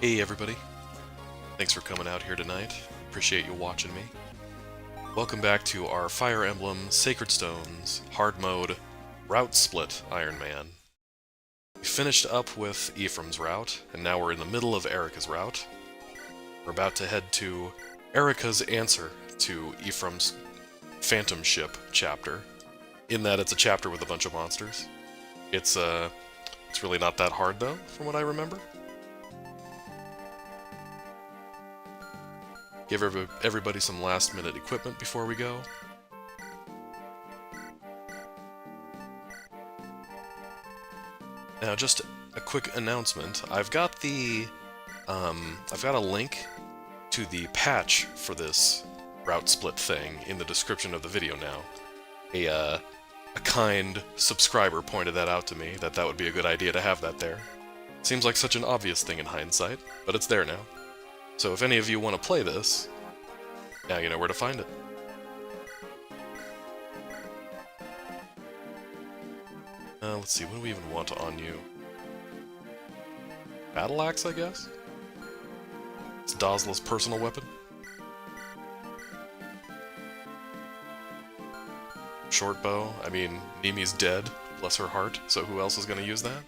Hey everybody, thanks for coming out here tonight. Appreciate you watching me. Welcome back to our Fire Emblem Sacred Stones Hard Mode Route Split Iron Man. We finished up with Ephraim's route, and now we're in the middle of Eirika's route. We're about to head to Eirika's answer to Ephraim's Phantom Ship chapter, in that it's a chapter with a bunch of monsters. It's really not that hard though, from what I remember. Give everybody some last-minute equipment before we go. Now, just a quick announcement. I've got a link to the patch for this route split thing in the description of the video now. A kind subscriber pointed that out to me, that would be a good idea to have that there. Seems like such an obvious thing in hindsight, but it's there now. So if any of you want to play this, now you know where to find it. Let's see, what do we even want on you? Battle Axe, I guess? It's Dazla's personal weapon. Short bow, I mean, Nimi's dead, bless her heart, so who else is going to use that?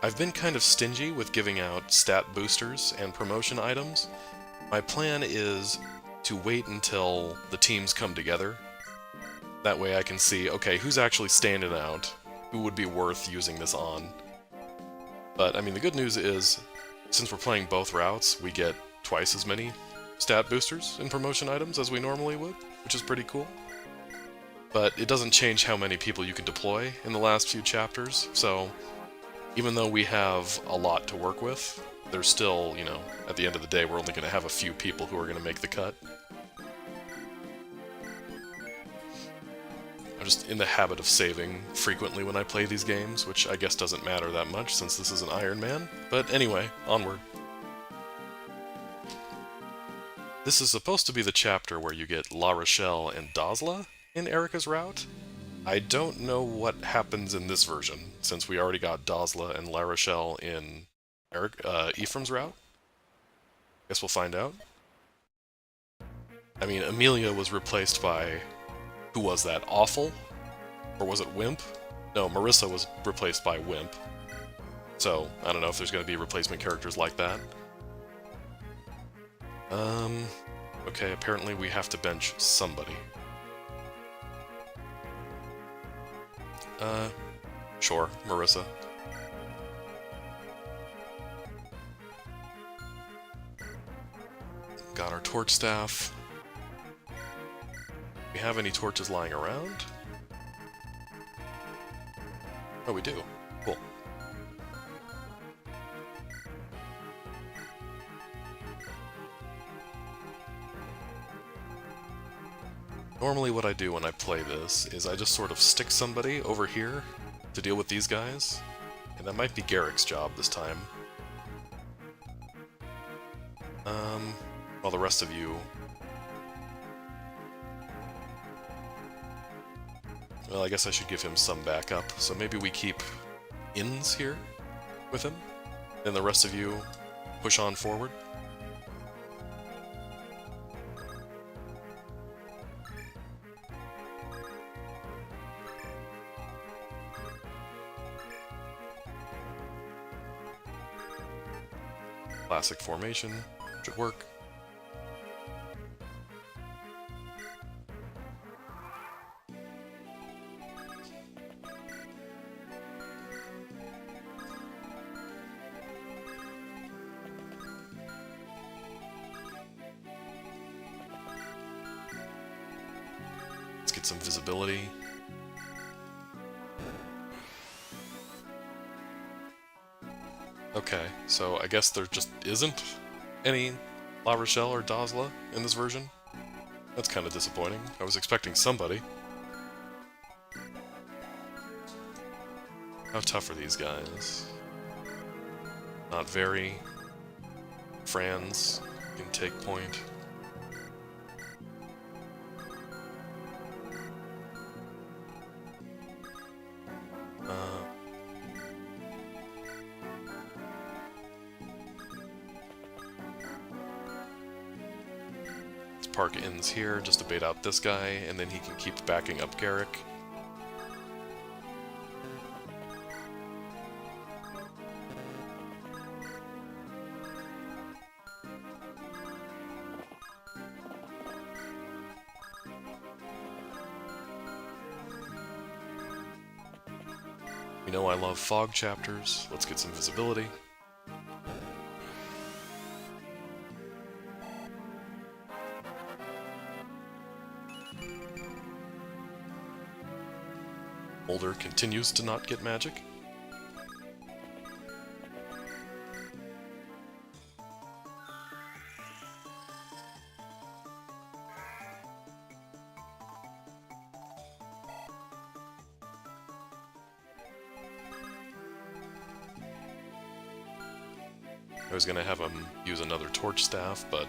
I've been kind of stingy with giving out stat boosters and promotion items. My plan is to wait until the teams come together. That way I can see, okay, who's actually standing out, who would be worth using this on. But, I mean, the good news is, since we're playing both routes, we get twice as many stat boosters and promotion items as we normally would, which is pretty cool. But it doesn't change how many people you can deploy in the last few chapters, so even though we have a lot to work with, there's still, you know, at the end of the day, we're only going to have a few people who are going to make the cut. I'm just in the habit of saving frequently when I play these games, which I guess doesn't matter that much since this is an Iron Man. But anyway, onward. This is supposed to be the chapter where you get La Rochelle and Dazla in Eirika's route. I don't know what happens in this version, since we already got Dazla and La Rochelle in Ephraim's route. Guess we'll find out. I mean, Amelia was replaced by... who was that? Awful? Or was it Wimp? No, Marissa was replaced by Wimp. So, I don't know if there's going to be replacement characters like that. Okay, apparently we have to bench somebody. Sure, Marissa. Got our torch staff. Do we have any torches lying around? Oh, we do. Cool. Normally what I do when I play this is I just sort of stick somebody over here to deal with these guys, and that might be Garrick's job this time. While the rest of you... well, I guess I should give him some backup, so maybe we keep Inns here with him, and the rest of you push on forward. Classic formation, should work. Let's get some visibility. Okay, so I guess there just isn't any La Rochelle or Dazla in this version. That's kind of disappointing. I was expecting somebody. How tough are these guys? Not very. Franz can take point. park ends here just to bait out this guy, and then he can keep backing up Garrick. You know I love fog chapters. Let's get some visibility. Boulder continues to not get magic. I was gonna have him use another torch staff, but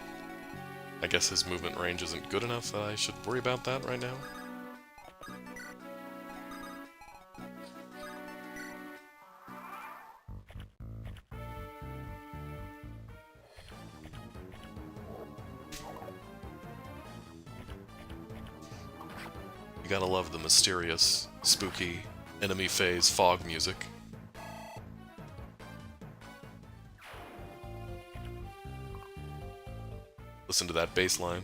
I guess his movement range isn't good enough that I should worry about that right now. You gotta love the mysterious, spooky, enemy phase fog music. Listen to that bass line.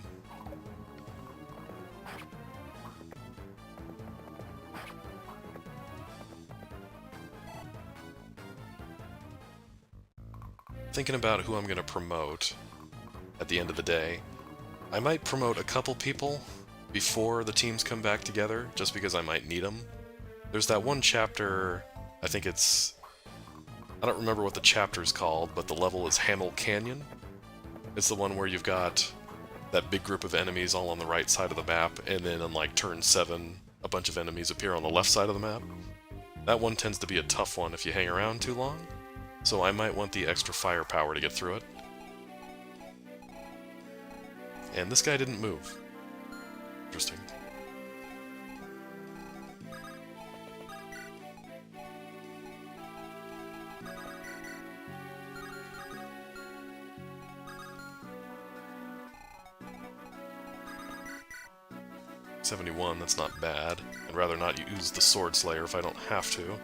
Thinking about who I'm going to promote at the end of the day. I might promote a couple people before the teams come back together, just because I might need them. There's that one chapter, I think it's... I don't remember what the chapter's called, but the level is Hamel Canyon. It's the one where you've got that big group of enemies all on the right side of the map, and then on like turn 7, a bunch of enemies appear on the left side of the map. That one tends to be a tough one if you hang around too long, so I might want the extra firepower to get through it. And this guy didn't move. Interesting. .71, that's not bad. I'd rather not use the Sword Slayer if I don't have to.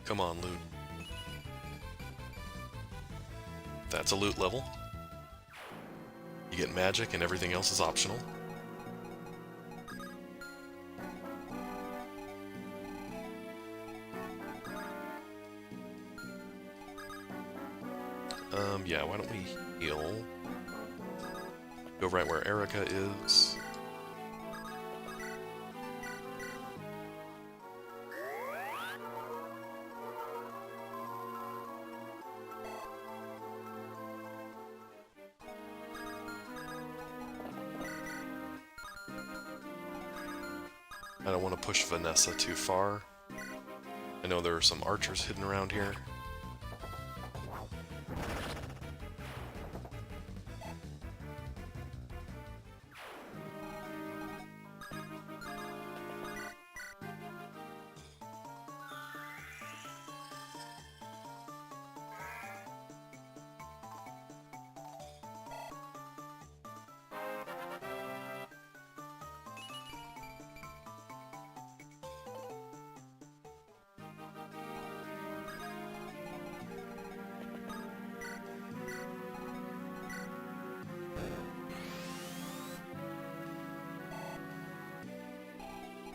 Come on, loot. That's a loot level. You get magic and everything else is optional. Yeah, why don't we heal? Go right where Eirika is. I don't want to push Vanessa too far. I know there are some archers hidden around here.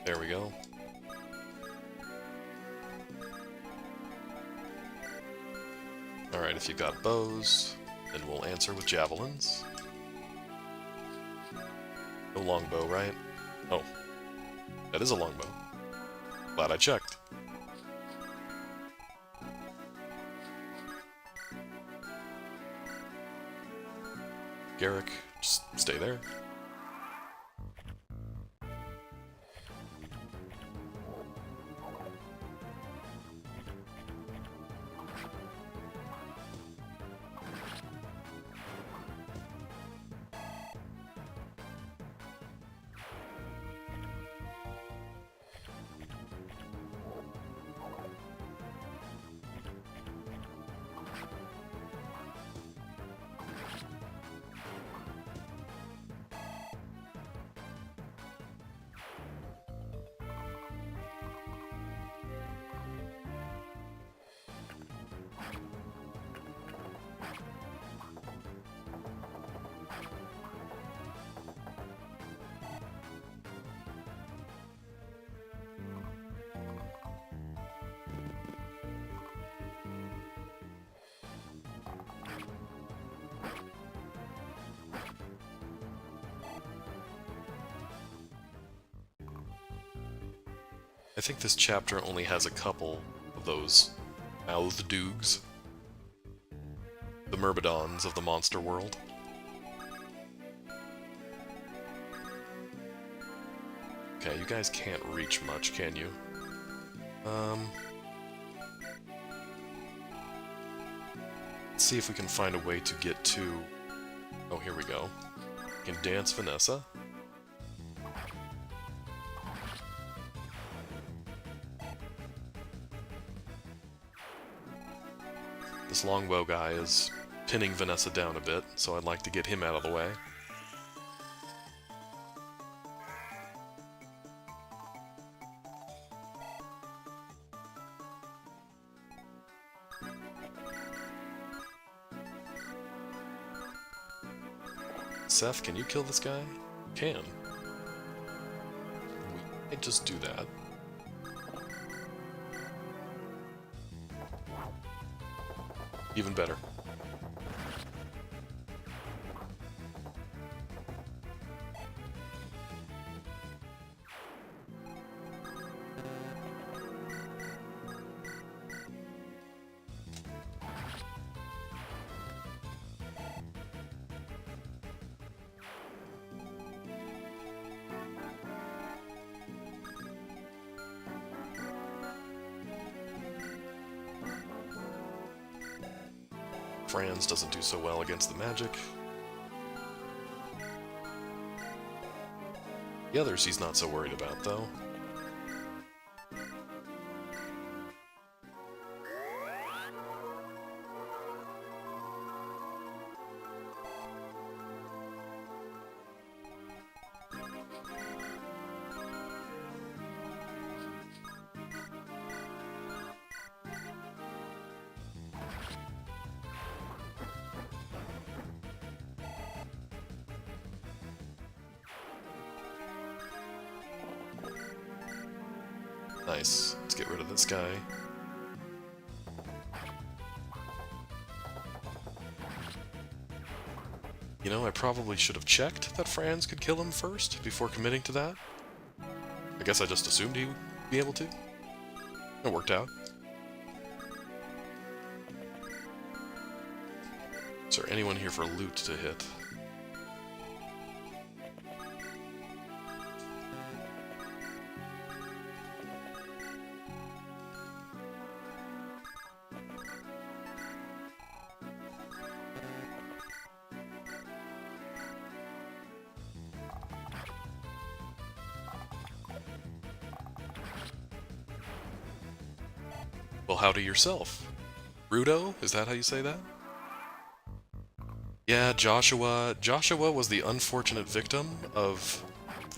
There we go. Alright, if you've got bows, then we'll answer with javelins. No longbow, right? Oh, that is a longbow. Glad I checked. Garrick, just stay there. I think this chapter only has a couple of those mouthed doogs. The Myrmidons of the monster world. Okay, you guys can't reach much, can you? Let's see if we can find a way to get to... Oh, here we go. We can dance Vanessa. This longbow guy is pinning Vanessa down a bit, so I'd like to get him out of the way. Seth, can you kill this guy? Can. We might just do that. Even better. Franz doesn't do so well against the magic. The others he's not so worried about, though. Nice. Let's get rid of this guy. You know, I probably should have checked that Franz could kill him first before committing to that. I guess I just assumed he would be able to. It worked out. Is there anyone here for loot to hit? Well, howdy yourself. Rudo? Is that how you say that? Yeah, Joshua. Joshua was the unfortunate victim of...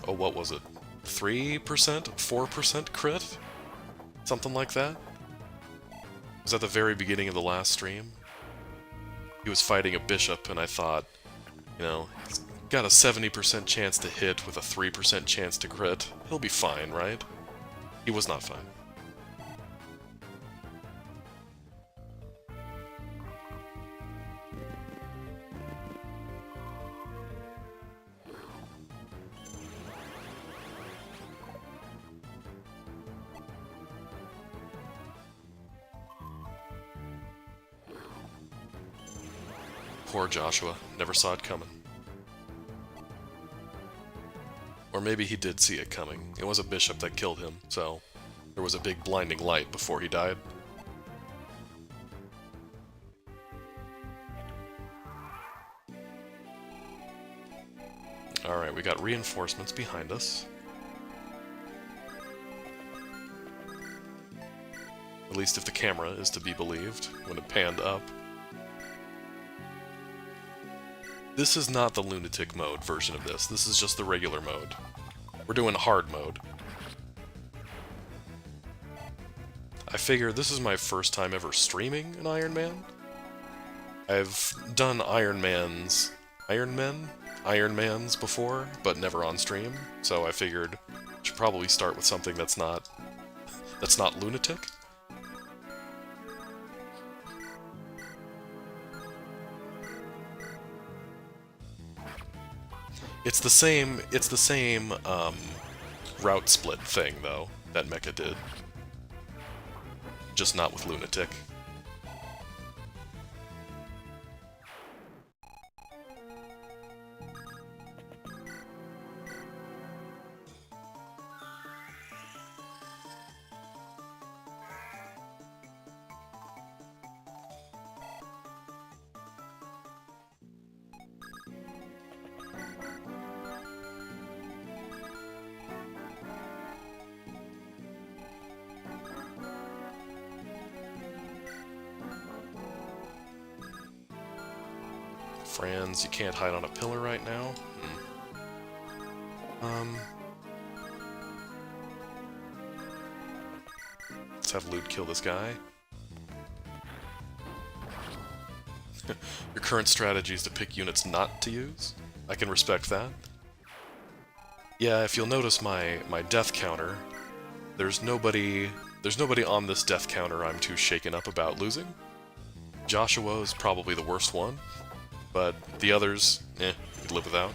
Oh, what was it? 3%? 4% crit? Something like that? It was at the very beginning of the last stream. He was fighting a bishop, and I thought, you know, he's got a 70% chance to hit with a 3% chance to crit. He'll be fine, right? He was not fine. Poor Joshua. Never saw it coming. Or maybe he did see it coming. It was a bishop that killed him, so there was a big blinding light before he died. Alright, we got reinforcements behind us. At least if the camera is to be believed, when it panned up. This is not the lunatic mode version of this. This is just the regular mode. We're doing hard mode. I figure this is my first time ever streaming an Ironman. I've done Ironmans before, but never on stream, so I figured I should probably start with something that's not lunatic. It's the same route split thing, though, that Mecha did. Just not with lunatic. Franz, you can't hide on a pillar right now. Let's have Loot kill this guy. Your current strategy is to pick units not to use? I can respect that. Yeah, if you'll notice my death counter, there's nobody on this death counter I'm too shaken up about losing. Joshua is probably the worst one. But the others, could live without.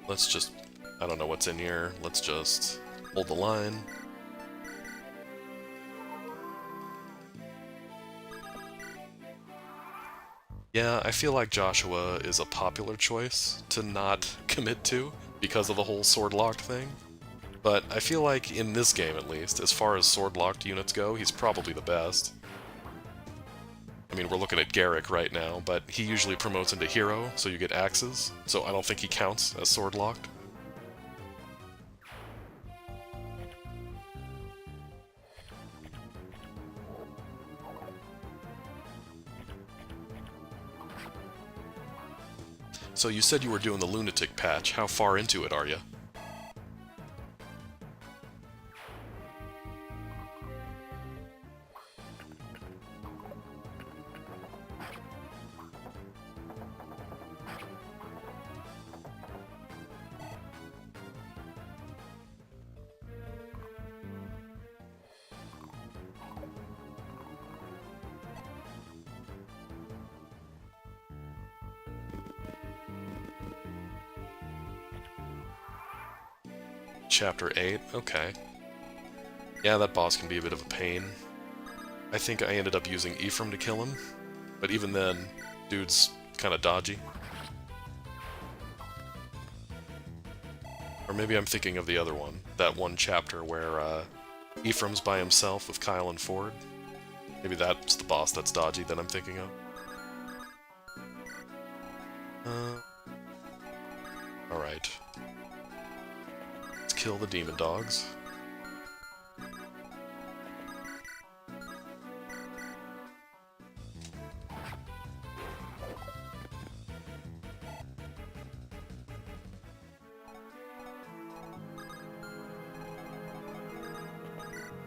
Let's just, I don't know what's in here, let's just hold the line. Yeah, I feel like Joshua is a popular choice to not commit to because of the whole sword-locked thing. But I feel like in this game, at least, as far as sword-locked units go, he's probably the best. I mean, we're looking at Garrick right now, but he usually promotes into hero, so you get axes, so I don't think he counts as sword-locked. So you said you were doing the lunatic patch. How far into it are you? Chapter 8, okay. Yeah, that boss can be a bit of a pain. I think I ended up using Ephraim to kill him, but even then, dude's kinda dodgy. Or maybe I'm thinking of the other one, that one chapter where Ephraim's by himself with Kyle and Ford. Maybe that's the boss that's dodgy that I'm thinking of. Alright. Kill the demon dogs.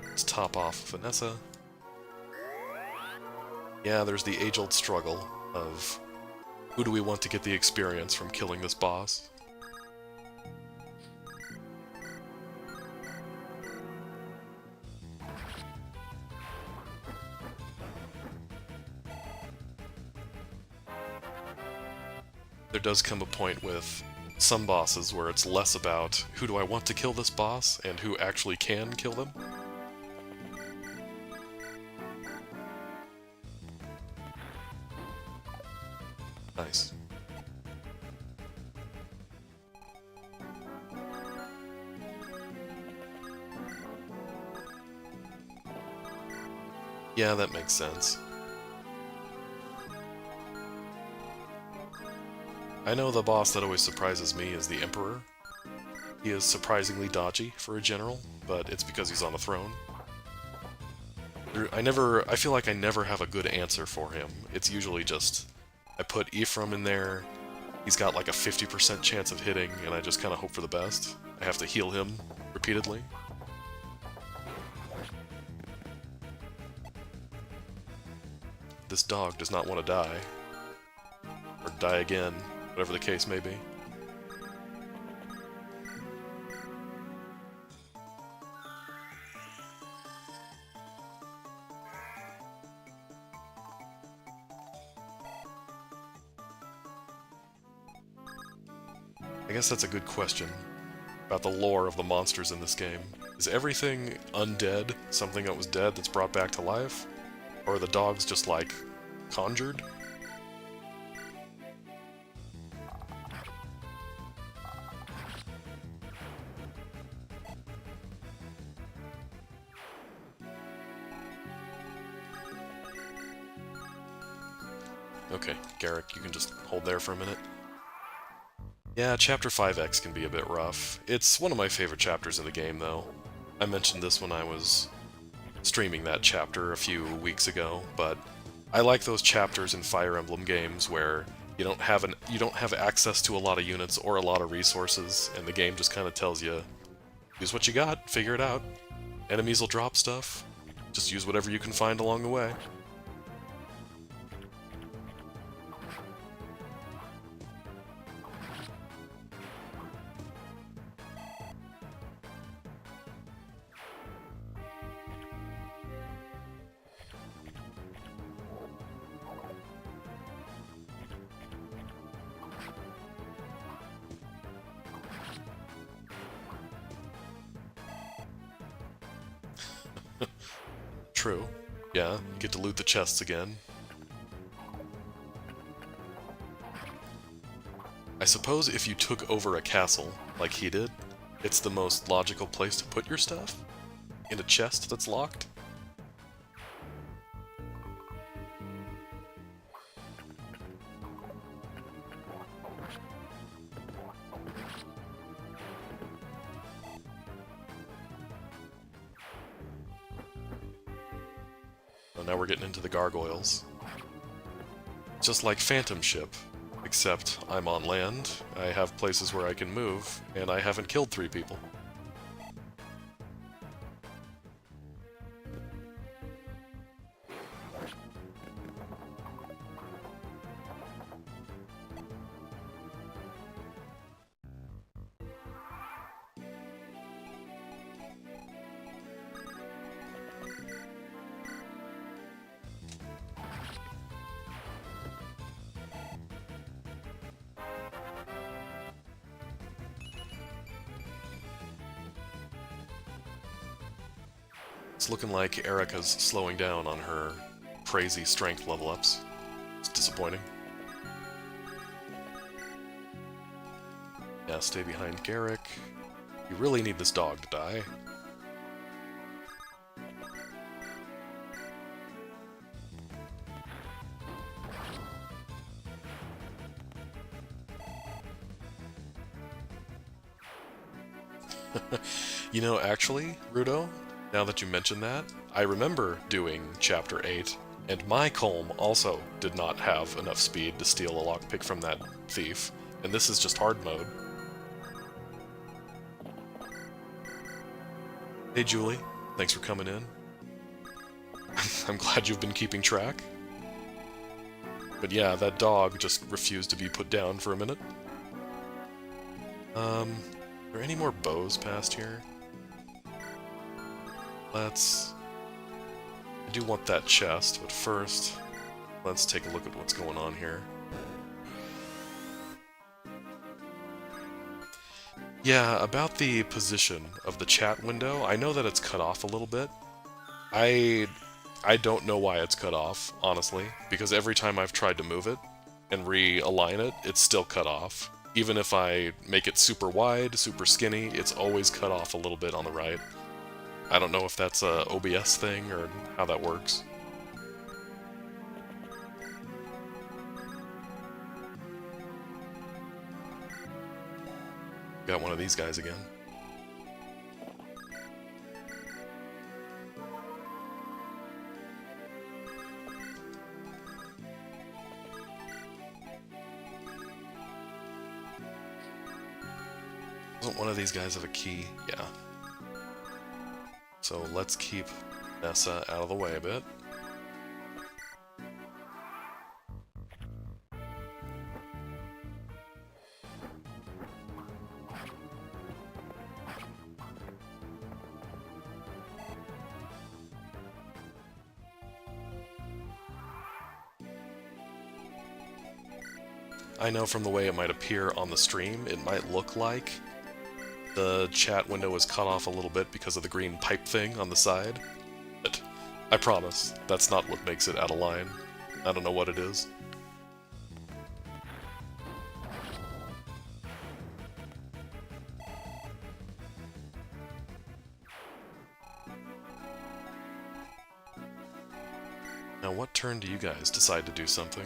Let's top off Vanessa. Yeah, there's the age-old struggle of who do we want to get the experience from killing this boss? there does come a point with some bosses where it's less about who do I want to kill this boss and who actually can kill them. Nice. Yeah, that makes sense. I know the boss that always surprises me is the Emperor. He is surprisingly dodgy for a general, but it's because he's on a throne. I feel like I never have a good answer for him. It's usually just, I put Ephraim in there, he's got like a 50% chance of hitting, and I just kind of hope for the best. I have to heal him repeatedly. This dog does not want to die. Or die again, whatever the case may be. I guess that's a good question about the lore of the monsters in this game. Is everything undead something that was dead that's brought back to life? Or are the dogs just, like, conjured? Okay, Garrick, you can just hold there for a minute. Yeah, Chapter 5X can be a bit rough. It's one of my favorite chapters in the game, though. I mentioned this when I was streaming that chapter a few weeks ago, but I like those chapters in Fire Emblem games where you don't have access to a lot of units or a lot of resources, and the game just kind of tells you, use what you got, figure it out. Enemies will drop stuff. Just use whatever you can find along the way. True. Yeah, you get to loot the chests again. I suppose if you took over a castle, like he did, it's the most logical place to put your stuff? In a chest that's locked? Oh, now we're getting into the gargoyles. Just like Phantom Ship, except I'm on land, I have places where I can move, and I haven't killed 3 people. It's looking like Eirika's slowing down on her crazy strength level ups. It's disappointing. Yeah, stay behind Garrick. You really need this dog to die. You know, actually, Rudo, now that you mention that, I remember doing Chapter 8, and my Colm also did not have enough speed to steal a lockpick from that thief, and this is just hard mode. Hey Julie, thanks for coming in. I'm glad you've been keeping track. But yeah, that dog just refused to be put down for a minute. Are there any more bows past here? I do want that chest, but first, let's take a look at what's going on here. Yeah, about the position of the chat window, I know that it's cut off a little bit. I I don't know why it's cut off, honestly, because every time I've tried to move it and realign it, it's still cut off. Even if I make it super wide, super skinny, it's always cut off a little bit on the right. I don't know if that's a OBS thing or how that works. Got one of these guys again. Doesn't one of these guys have a key? Yeah. So let's keep Nessa out of the way a bit. I know from the way it might appear on the stream, it might look like the chat window is cut off a little bit because of the green pipe thing on the side, but I promise, that's not what makes it out of line. I don't know what it is. Now what turn do you guys decide to do something?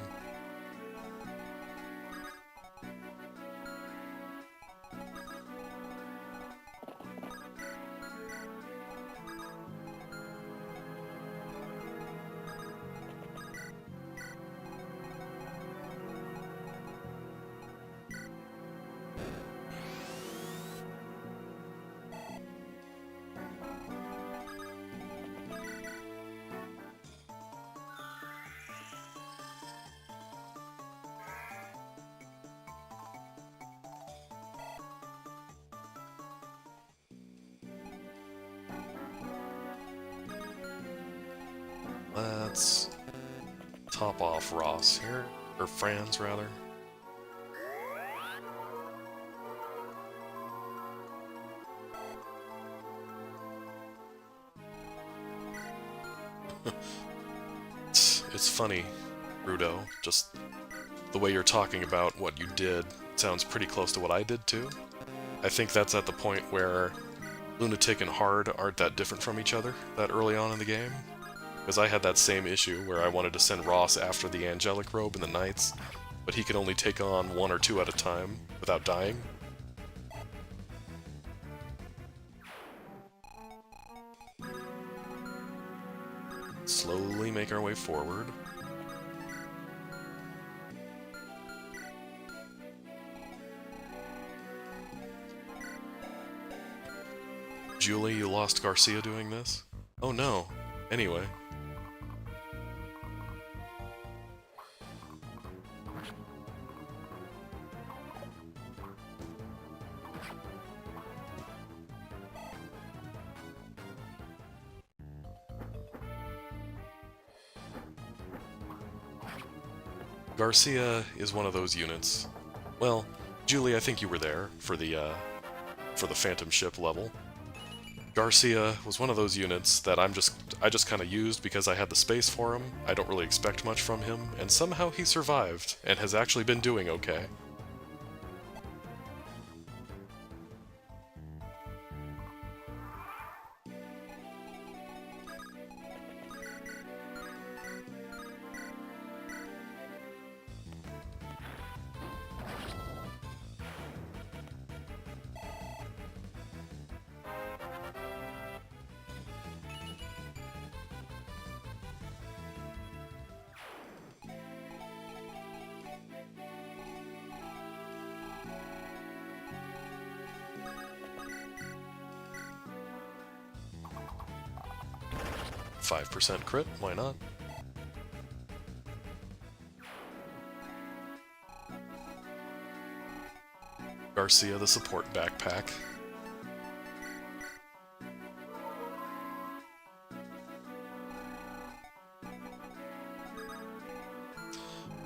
Let's top off Ross here, or Franz rather. It's funny, Rudo, just the way you're talking about what you did sounds pretty close to what I did too. I think that's at the point where Lunatic and Hard aren't that different from each other that early on in the game. Because I had that same issue where I wanted to send Ross after the Angelic Robe and the Knights, but he could only take on 1 or 2 at a time without dying. Slowly make our way forward. Julie, you lost Garcia doing this? Oh no. Anyway. Garcia is one of those units. Well, Julie, I think you were there for the Phantom Ship level. Garcia was one of those units that I just kind of used because I had the space for him. I don't really expect much from him, and somehow he survived and has actually been doing okay. %, crit, why not? Garcia the support backpack.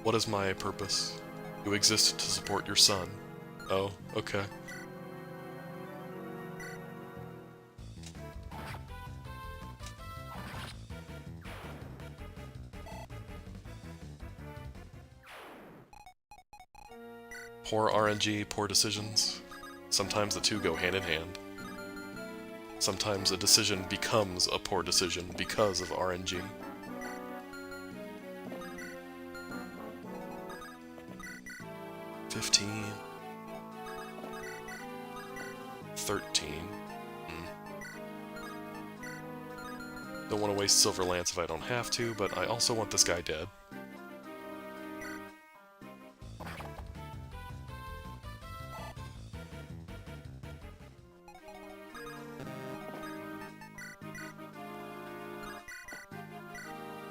What is my purpose? You exist to support your son. Oh, okay. Poor RNG, poor decisions. Sometimes the two go hand in hand. Sometimes a decision becomes a poor decision because of RNG. $15. 13. Don't want to waste Silver Lance if I don't have to, but I also want this guy dead.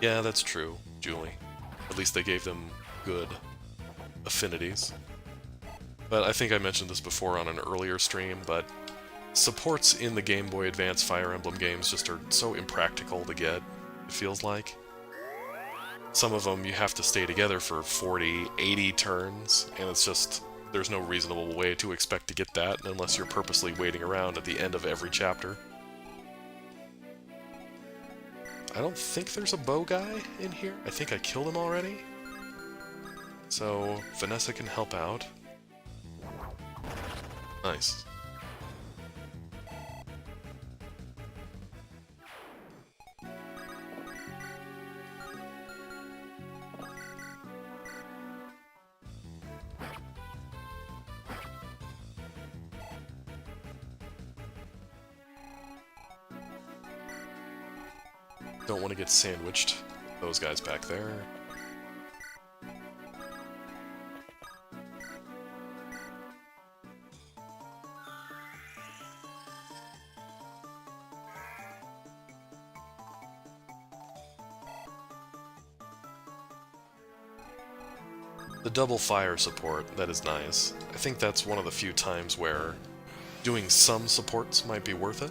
Yeah, that's true, Julie. At least they gave them good affinities. But I think I mentioned this before on an earlier stream, but supports in the Game Boy Advance Fire Emblem games just are so impractical to get, it feels like. Some of them you have to stay together for 40, 80 turns, and it's just, there's no reasonable way to expect to get that unless you're purposely waiting around at the end of every chapter. I don't think there's a bow guy in here. I think I killed him already. So, Vanessa can help out. Nice. Don't want to get sandwiched. Those guys back there. The double fire support, that is nice. I think that's one of the few times where doing some supports might be worth it.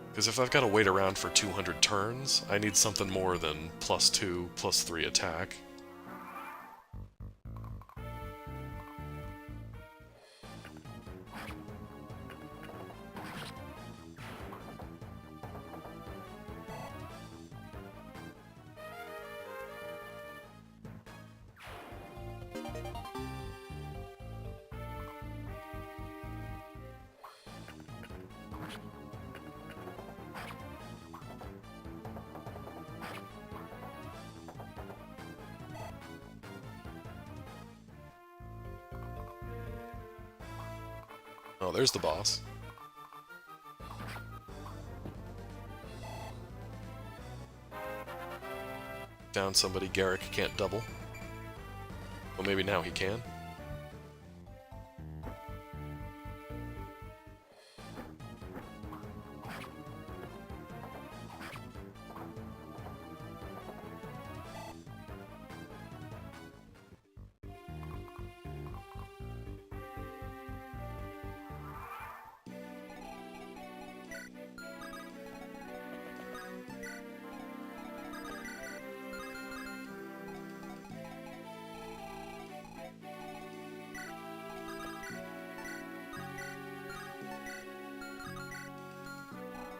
Because if I've got to wait around for 200 turns, I need something more than +2, +3 attack. Oh, there's the boss. Down somebody Garrick can't double. Well, maybe now he can.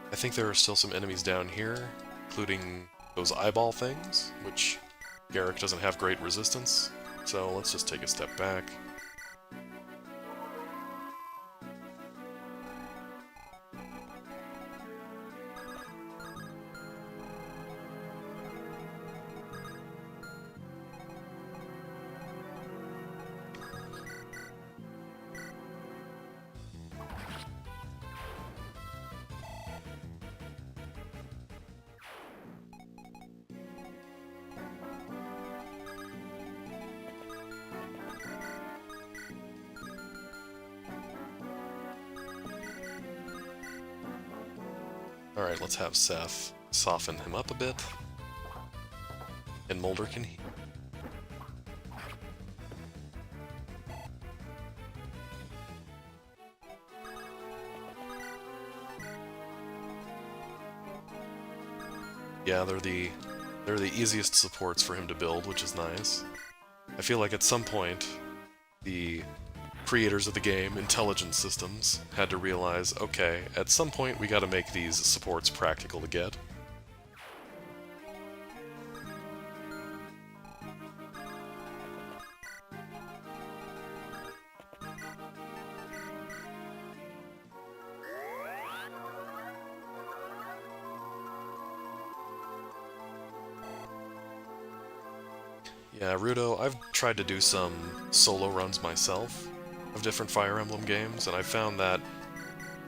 I think there are still some enemies down here, including those eyeball things, which Garrick doesn't have great resistance, so let's just take a step back. Alright, let's have Seth soften him up a bit. And Mulder can heal. Yeah, they're the easiest supports for him to build, which is nice. I feel like at some point, the creators of the game, Intelligent Systems, had to realize, okay, at some point we gotta make these supports practical to get. Yeah, Rudo, I've tried to do some solo runs myself of different Fire Emblem games, and I found that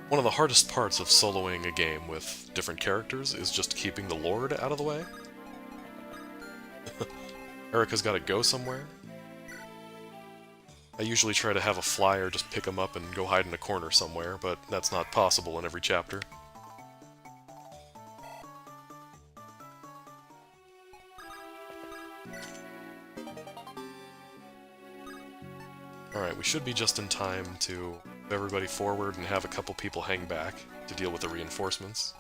one of the hardest parts of soloing a game with different characters is just keeping the Lord out of the way. Eirika's gotta go somewhere. I usually try to have a flyer just pick him up and go hide in a corner somewhere, but that's not possible in every chapter. Alright, we should be just in time to move everybody forward and have a couple people hang back to deal with the reinforcements.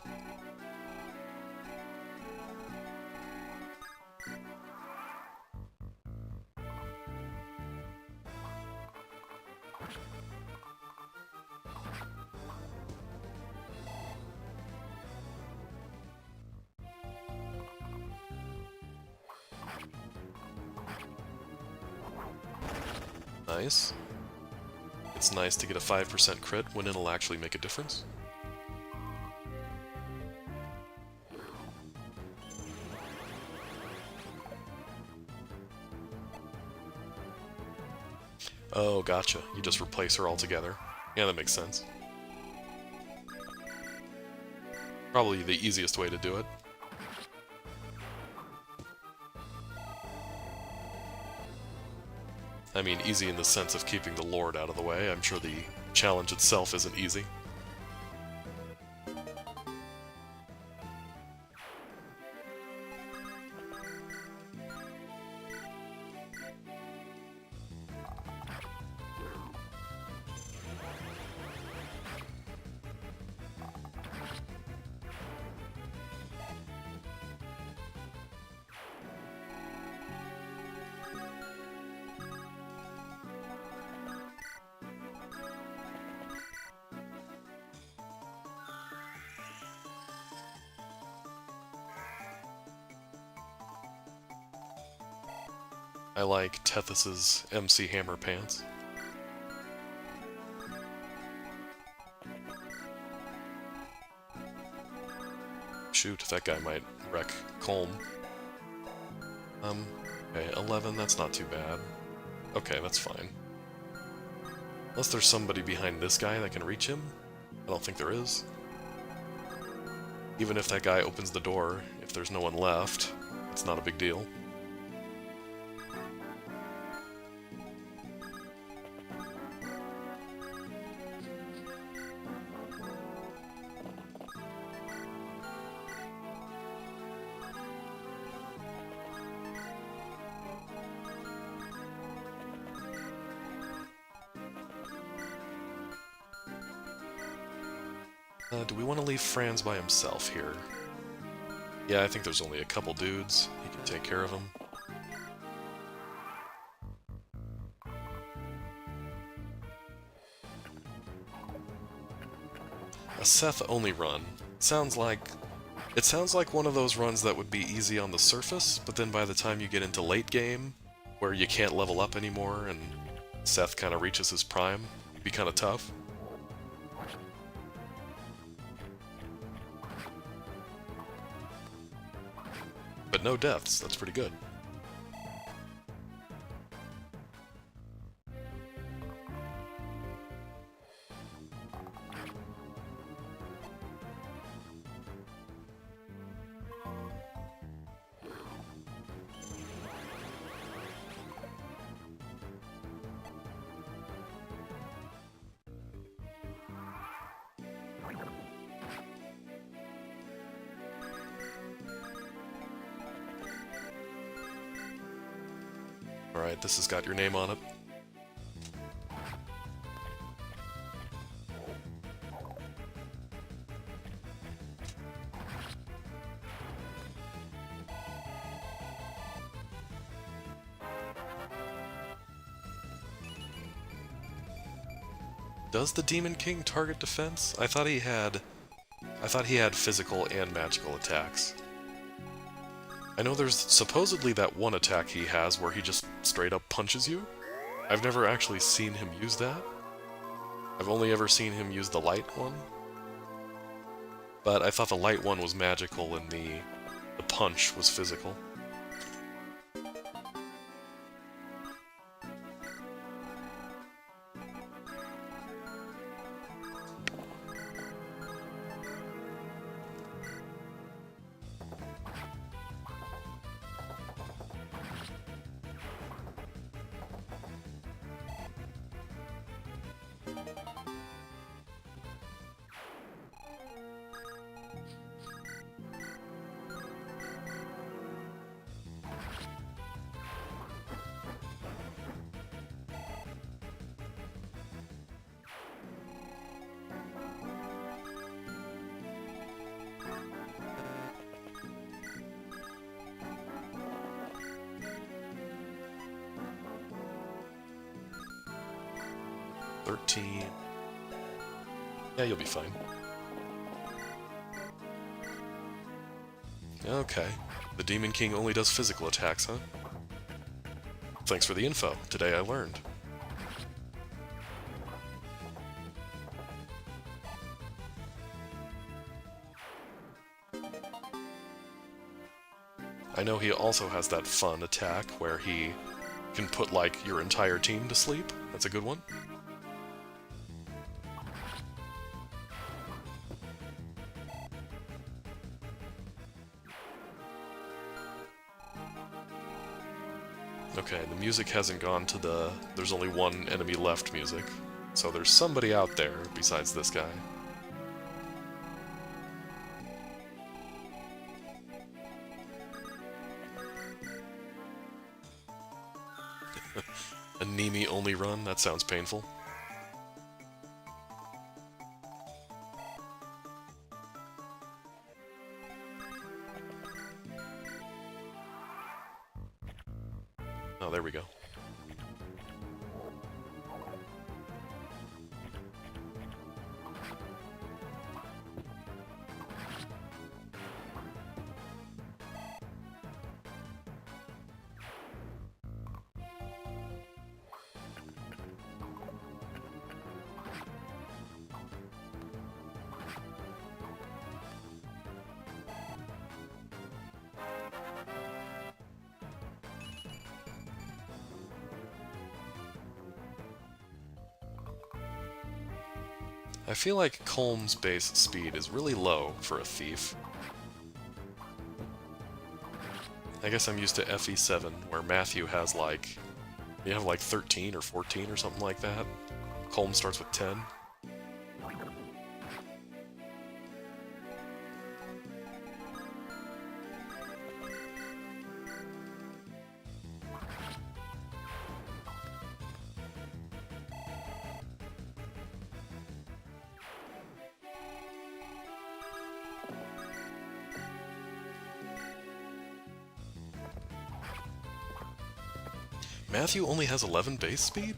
Nice. It's nice to get a 5% crit when it'll actually make a difference. Oh, gotcha. You just replace her altogether. Yeah, that makes sense. Probably the easiest way to do it. I mean, easy in the sense of keeping the Lord out of the way. I'm sure the challenge itself isn't easy. I like Tethys's MC Hammer pants. Shoot, that guy might wreck Colm. Okay, 11, that's not too bad. Okay, that's fine. Unless there's somebody behind this guy that can reach him? I don't think there is. Even if that guy opens the door, if there's no one left, it's not a big deal. Do we want to leave Franz by himself here? Yeah, I think there's only a couple dudes. He can take care of them. A Seth-only run. It sounds like one of those runs that would be easy on the surface, but then by the time you get into late game, where you can't level up anymore and Seth kind of reaches his prime, it'd be kind of tough. But no deaths, that's pretty good. Alright, this has got your name on it. Does the Demon King target defense? I thought he had physical and magical attacks. I know there's supposedly that one attack he has where he just straight up punches you. I've never actually seen him use that. I've only ever seen him use the light one. But I thought the light one was magical and the punch was physical. 13. Yeah, you'll be fine. Okay. The Demon King only does physical attacks, huh? Thanks for the info. Today I learned. I know he also has that fun attack where he can put, like, your entire team to sleep. That's a good one. Okay, the music hasn't gone to the "there's only one enemy left" music. So there's somebody out there besides this guy. A Nemi only run? That sounds painful. Oh, there we go. I feel like Colm's base speed is really low for a thief. I guess I'm used to FE7, where Matthew has like... You have like 13 or 14 or something like that. Colm starts with 10. Matthew only has 11 base speed?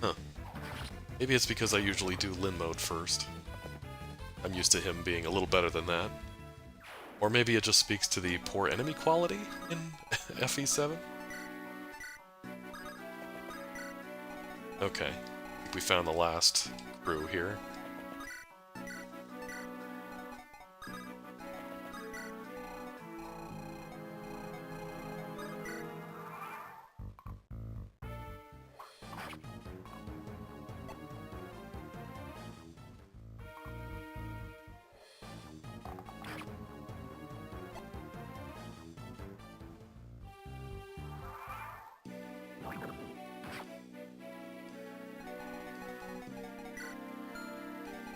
Huh. Maybe it's because I usually do Lin mode first. I'm used to him being a little better than that. Or maybe it just speaks to the poor enemy quality in FE7? Okay. I think we found the last crew here.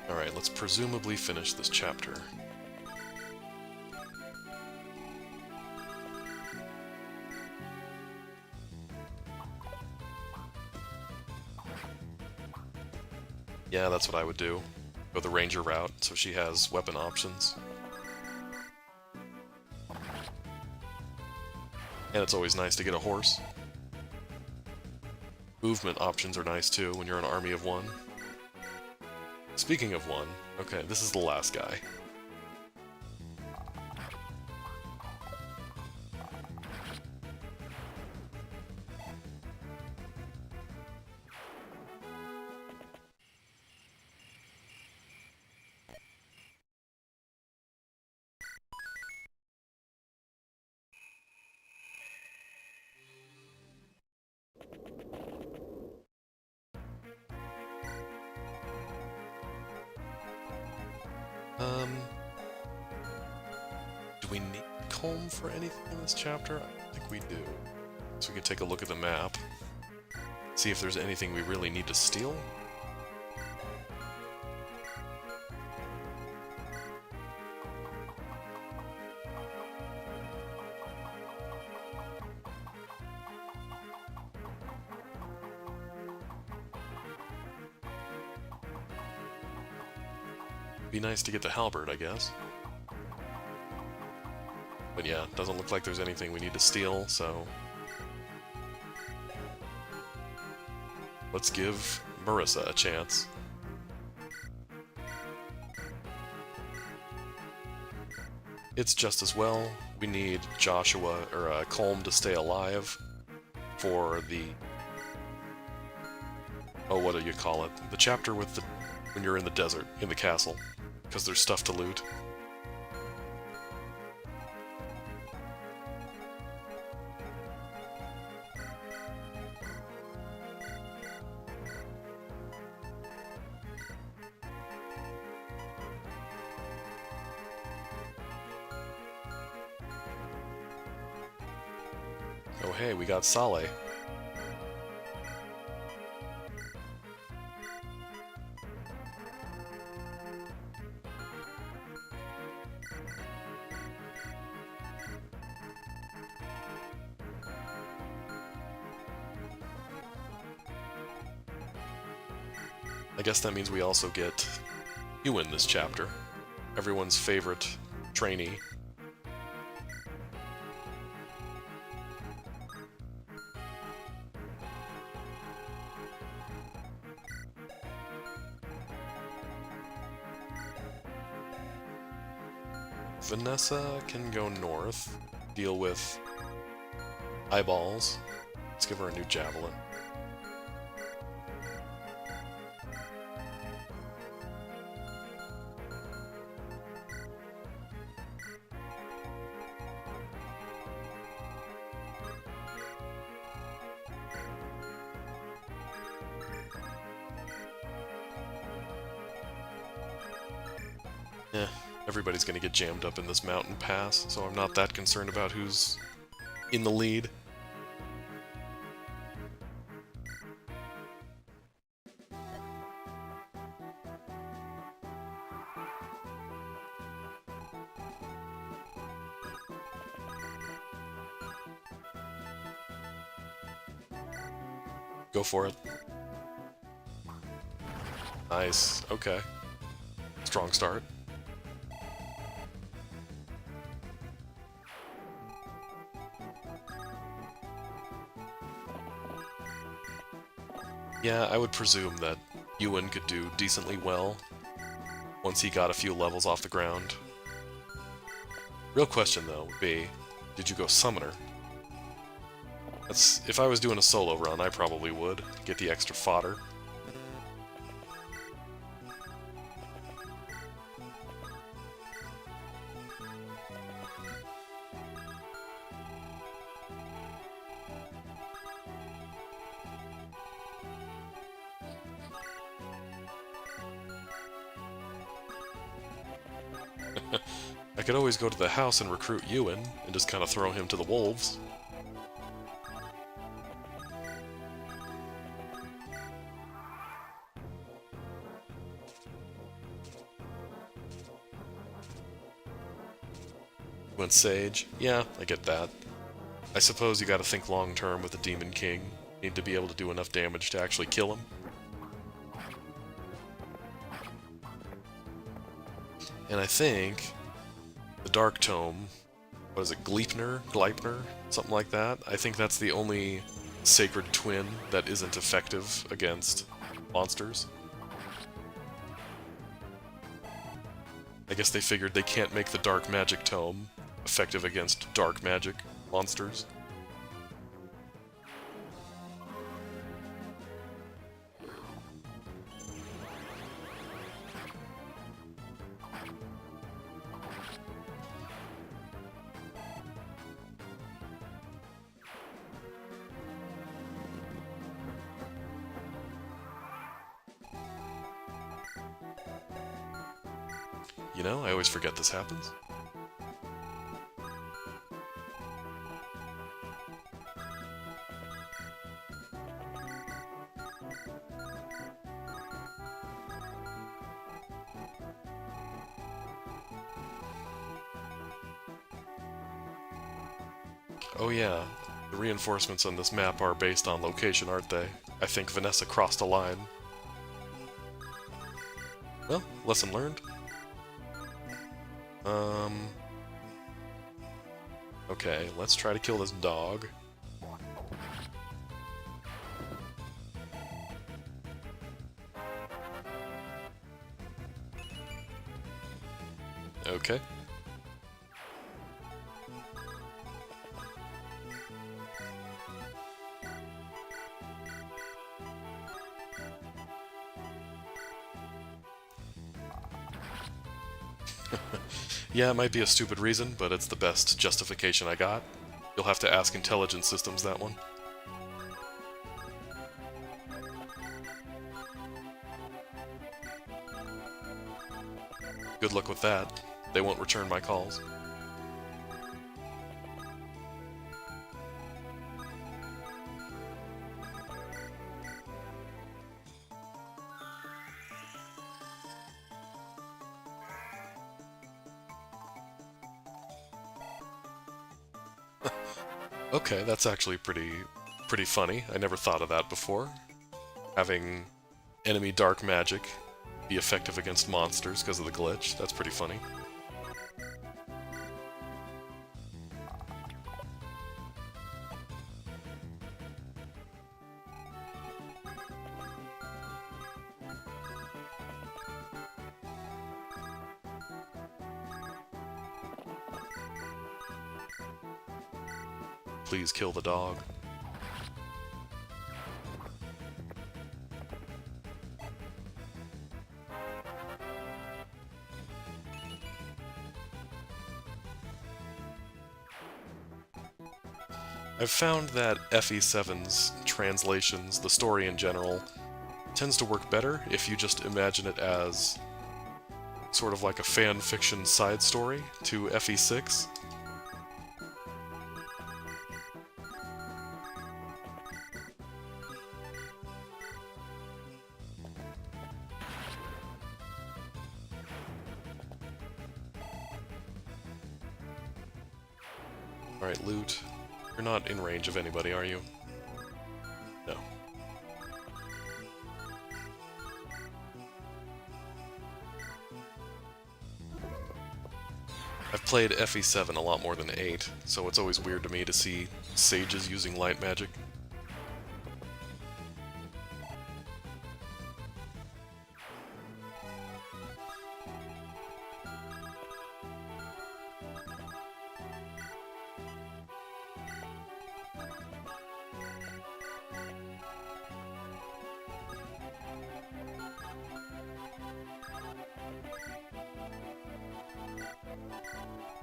Alright, let's presumably finish this chapter. Yeah, that's what I would do. Go the ranger route, so she has weapon options. And it's always nice to get a horse. Movement options are nice too when you're an army of one. Speaking of one, okay, this is the last guy. Do we need Colm for anything in this chapter? I think we do. So we can take a look at the map. See if there's anything we really need to steal. Be nice to get the halberd, I guess. But yeah, doesn't look like there's anything we need to steal, so... Let's give Marissa a chance. It's just as well. We need Joshua, or Colm to stay alive for the... Oh, what do you call it? The chapter with the... when you're in the desert, in the castle. Because there's stuff to loot. Oh hey, we got Saleh. I guess that means we also get Ewan this chapter. Everyone's favorite trainee. Vanessa can go north, deal with eyeballs. Let's give her a new javelin. Eh, everybody's gonna get jammed up in this mountain pass, so I'm not that concerned about who's in the lead. Go for it. Nice, okay. Strong start. Yeah, I would presume that Ewan could do decently well once he got a few levels off the ground. Real question, though, would be, did you go Summoner? That's, if I was doing a solo run, I probably would, get the extra fodder. I could always go to the house and recruit Ewan, and just kind of throw him to the wolves. Went Sage. Yeah, I get that. I suppose you gotta think long-term with the Demon King. Need to be able to do enough damage to actually kill him. And I think the Dark Tome, what is it, Gleipnir? Something like that. I think that's the only Sacred Twin that isn't effective against monsters. I guess they figured they can't make the Dark Magic Tome effective against dark magic monsters. You know, I always forget this happens. Oh yeah, the reinforcements on this map are based on location, aren't they? I think Vanessa crossed a line. Well, lesson learned. Okay, let's try to kill this dog. Okay. Yeah, it might be a stupid reason, but it's the best justification I got. You'll have to ask Intelligent Systems that one. Good luck with that. They won't return my calls. Okay, that's actually pretty funny. I never thought of that before. Having enemy dark magic be effective against monsters because of the glitch. That's pretty funny. Please kill the dog. I've found that FE7's translations, the story in general, tends to work better if you just imagine it as sort of like a fan fiction side story to FE6. Alright, loot. You're not in range of anybody, are you? No. I've played FE7 a lot more than 8, so it's always weird to me to see sages using light magic.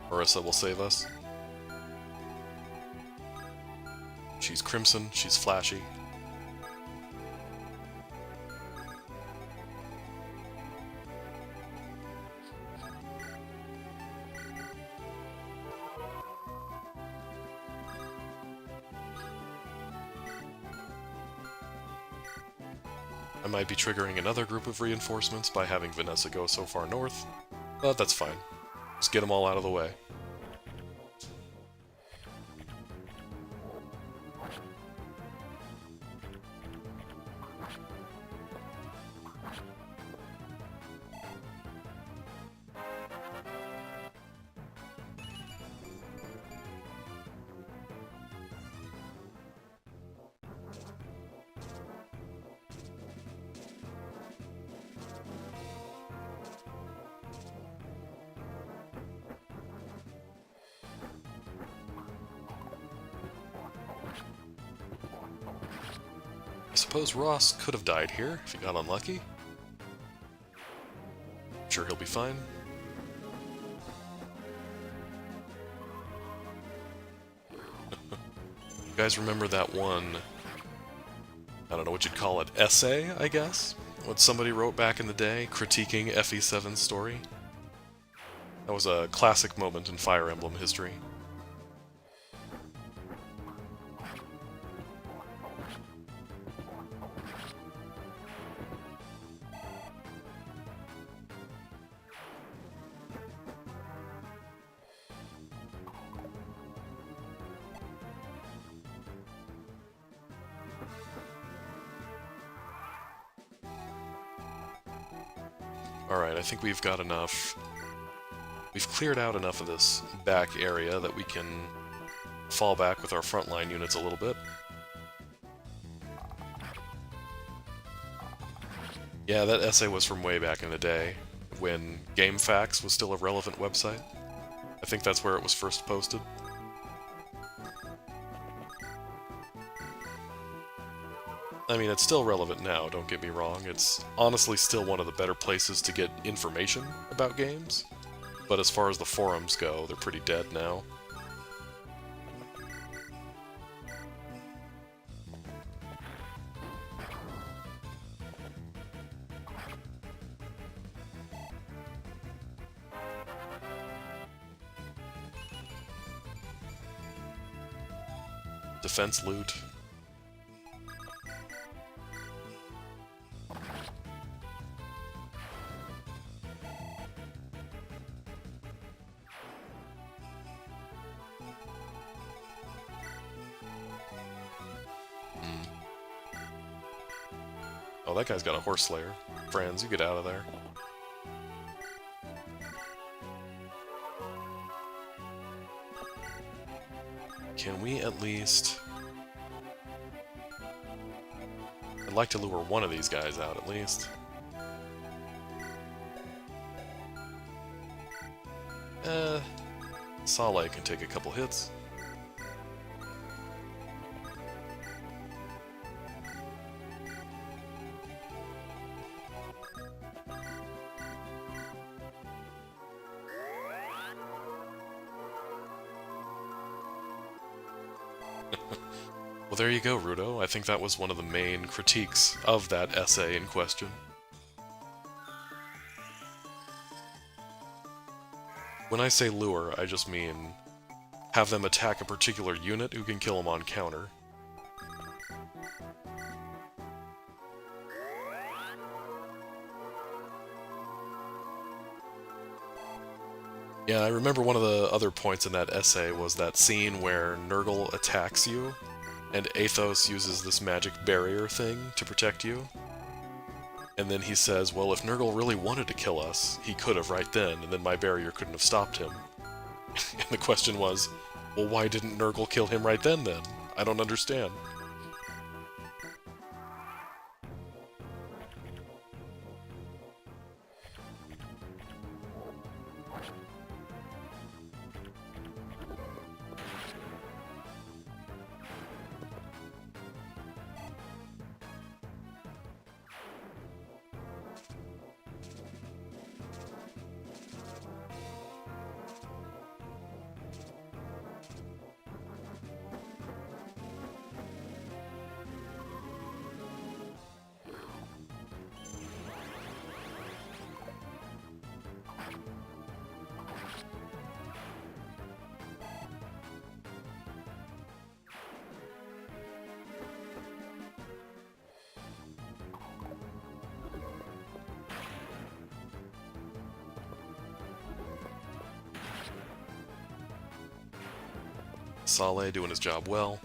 Marissa will save us. She's crimson, she's flashy. I might be triggering another group of reinforcements by having Vanessa go so far north, but that's fine. Just get them all out of the way. I suppose Ross could have died here if he got unlucky. I'm sure he'll be fine. You guys remember that one, I don't know what you'd call it, essay, I guess? What somebody wrote back in the day, critiquing FE7's story? That was a classic moment in Fire Emblem history. Alright, I think we've got enough. We've cleared out enough of this back area that we can fall back with our frontline units a little bit. Yeah, that essay was from way back in the day. when GameFAQs was still a relevant website. I think that's where it was first posted. I mean, it's still relevant now, don't get me wrong. It's honestly still one of the better places to get information about games. But as far as the forums go, they're pretty dead now. Defense loot. Oh, that guy's got a horse slayer. Friends, you get out of there. Can we at least... I'd like to lure one of these guys out, at least. Saleh can take a couple hits. Well, there you go, Rudo. I think that was one of the main critiques of that essay in question. When I say lure, I just mean have them attack a particular unit who can kill them on counter. Yeah, I remember one of the other points in that essay was that scene where Nurgle attacks you, and Athos uses this magic barrier thing to protect you. And then he says, well, if Nurgle really wanted to kill us, he could have right then, and then my barrier couldn't have stopped him. And the question was, well, why didn't Nurgle kill him right then? I don't understand. Saleh doing his job well.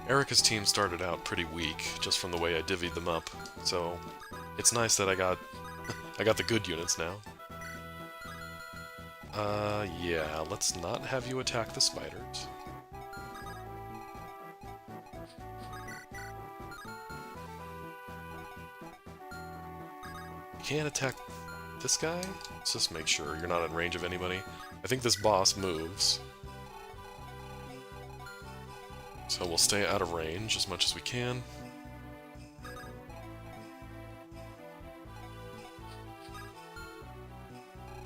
Eirika's team started out pretty weak, just from the way I divvied them up, so it's nice that I got the good units now. Yeah, let's not have you attack the spiders. You can't attack this guy? Let's just make sure you're not in range of anybody. I think this boss moves. So we'll stay out of range as much as we can.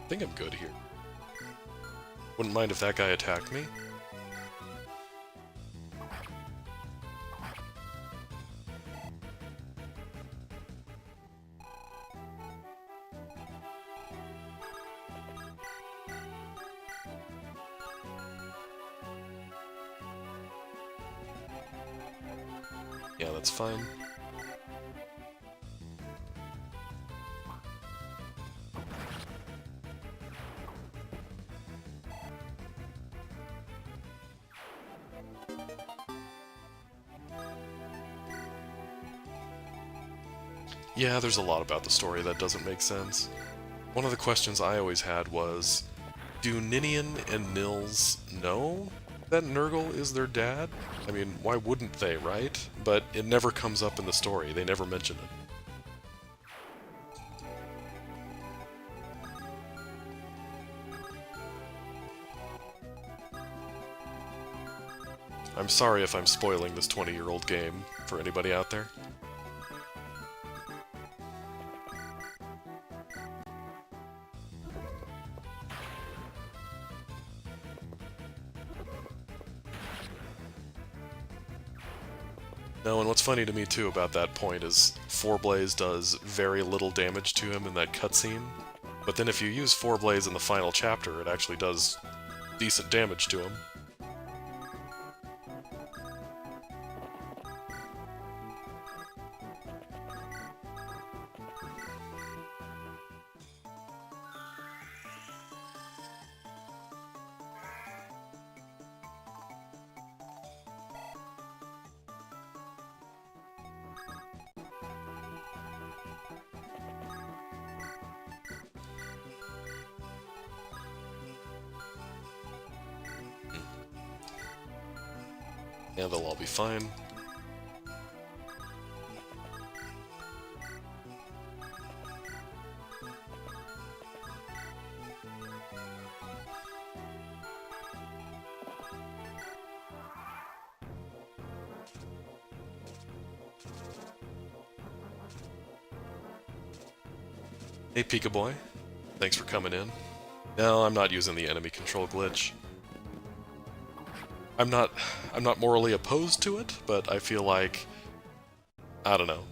I think I'm good here. Wouldn't mind if that guy attacked me. Yeah, that's fine. Yeah, there's a lot about the story that doesn't make sense. One of the questions I always had was, do Ninian and Nils know that Nurgle is their dad? I mean, why wouldn't they, right? But it never comes up in the story. They never mention it. I'm sorry if I'm spoiling this 20-year-old game for anybody out there. No, and what's funny to me too about that point is Four-Blaze does very little damage to him in that cutscene, but then if you use Four-Blaze in the final chapter, it actually does decent damage to him. And they'll all be fine. Hey Pika Boy, thanks for coming in. No, I'm not using the enemy control glitch. I'm not morally opposed to it, but I feel like, I don't know,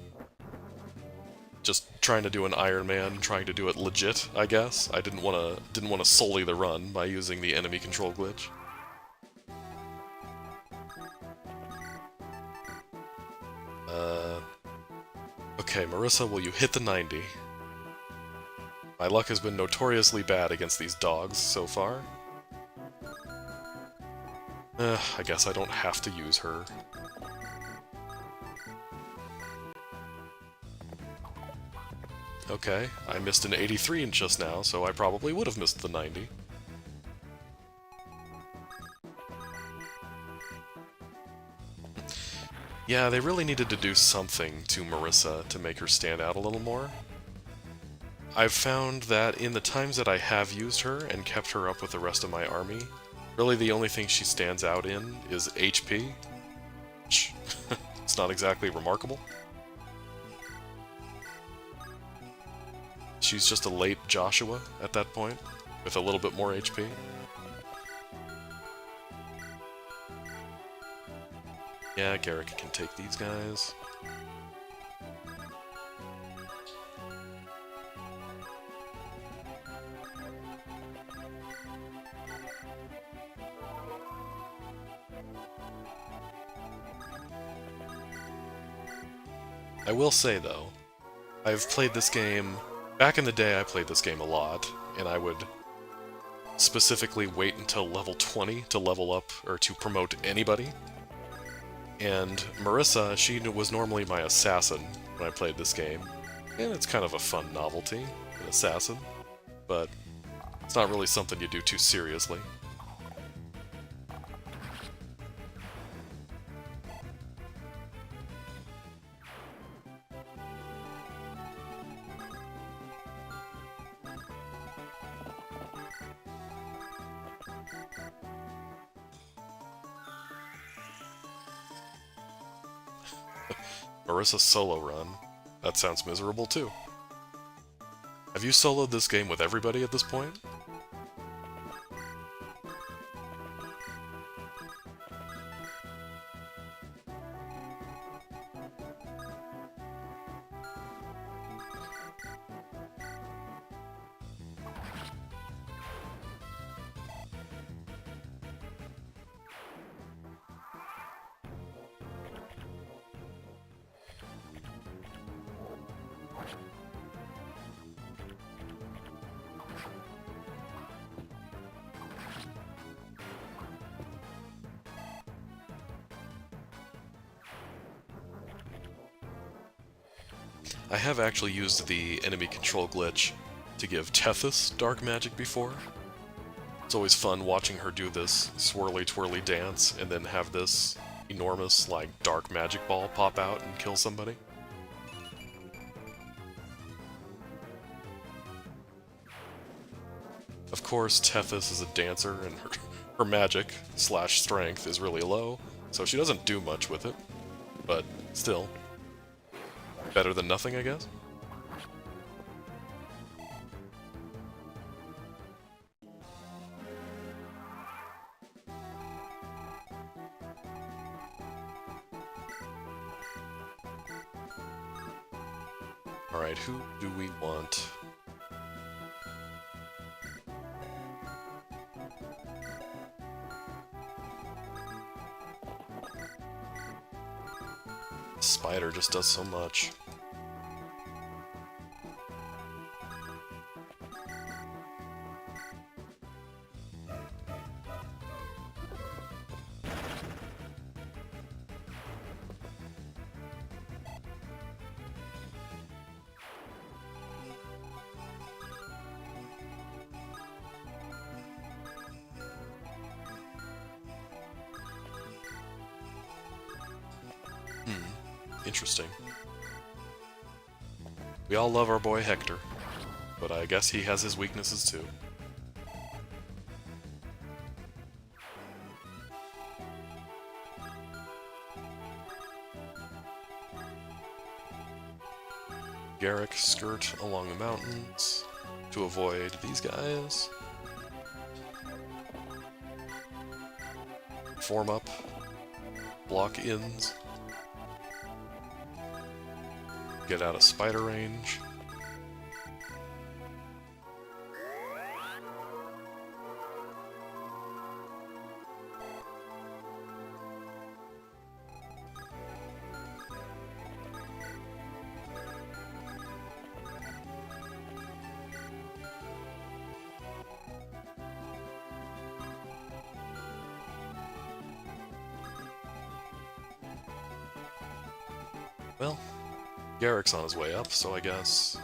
just trying to do an Ironman, trying to do it legit, I guess. I didn't want to sully the run by using the enemy control glitch. Okay, Marissa, will you hit the 90? My luck has been notoriously bad against these dogs so far. I guess I don't have to use her. Okay, I missed an 83 just now, so I probably would have missed the 90. Yeah, they really needed to do something to Marissa to make her stand out a little more. I've found that in the times that I have used her and kept her up with the rest of my army, really the only thing she stands out in is HP, which it's not exactly remarkable. She's just a late Joshua at that point, with a little bit more HP. Yeah, Garrick can take these guys. I will say, though, I've played this game... Back in the day, I played this game a lot, and I would specifically wait until level 20 to level up, or to promote anybody. And Marissa, she was normally my assassin when I played this game, and it's kind of a fun novelty, an assassin, but it's not really something you do too seriously. Marissa's solo run. That sounds miserable too. Have you soloed this game with everybody at this point? I have actually used the enemy control glitch to give Tethys dark magic before, It's always fun watching her do this swirly twirly dance and then have this enormous, like, dark magic ball pop out and kill somebody. Of course, Tethys is a dancer, and her magic / strength is really low, so she doesn't do much with it. But still, better than nothing, I guess. Alright, who do we want? Spider just does so much. Interesting. We all love our boy Hector, but I guess he has his weaknesses too. Garrick skirt along the mountains to avoid these guys. Form up, block ins. Get out of spider range. Well, Garrick's on his way up, so I guess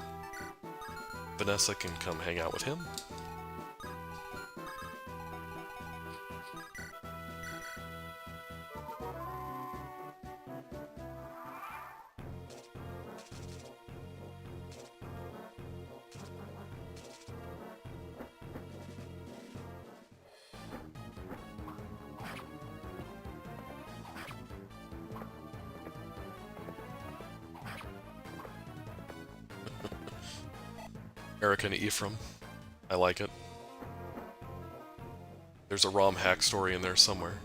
Vanessa can come hang out with him. Eirika and Ephraim. I like it. There's a ROM hack story in there somewhere.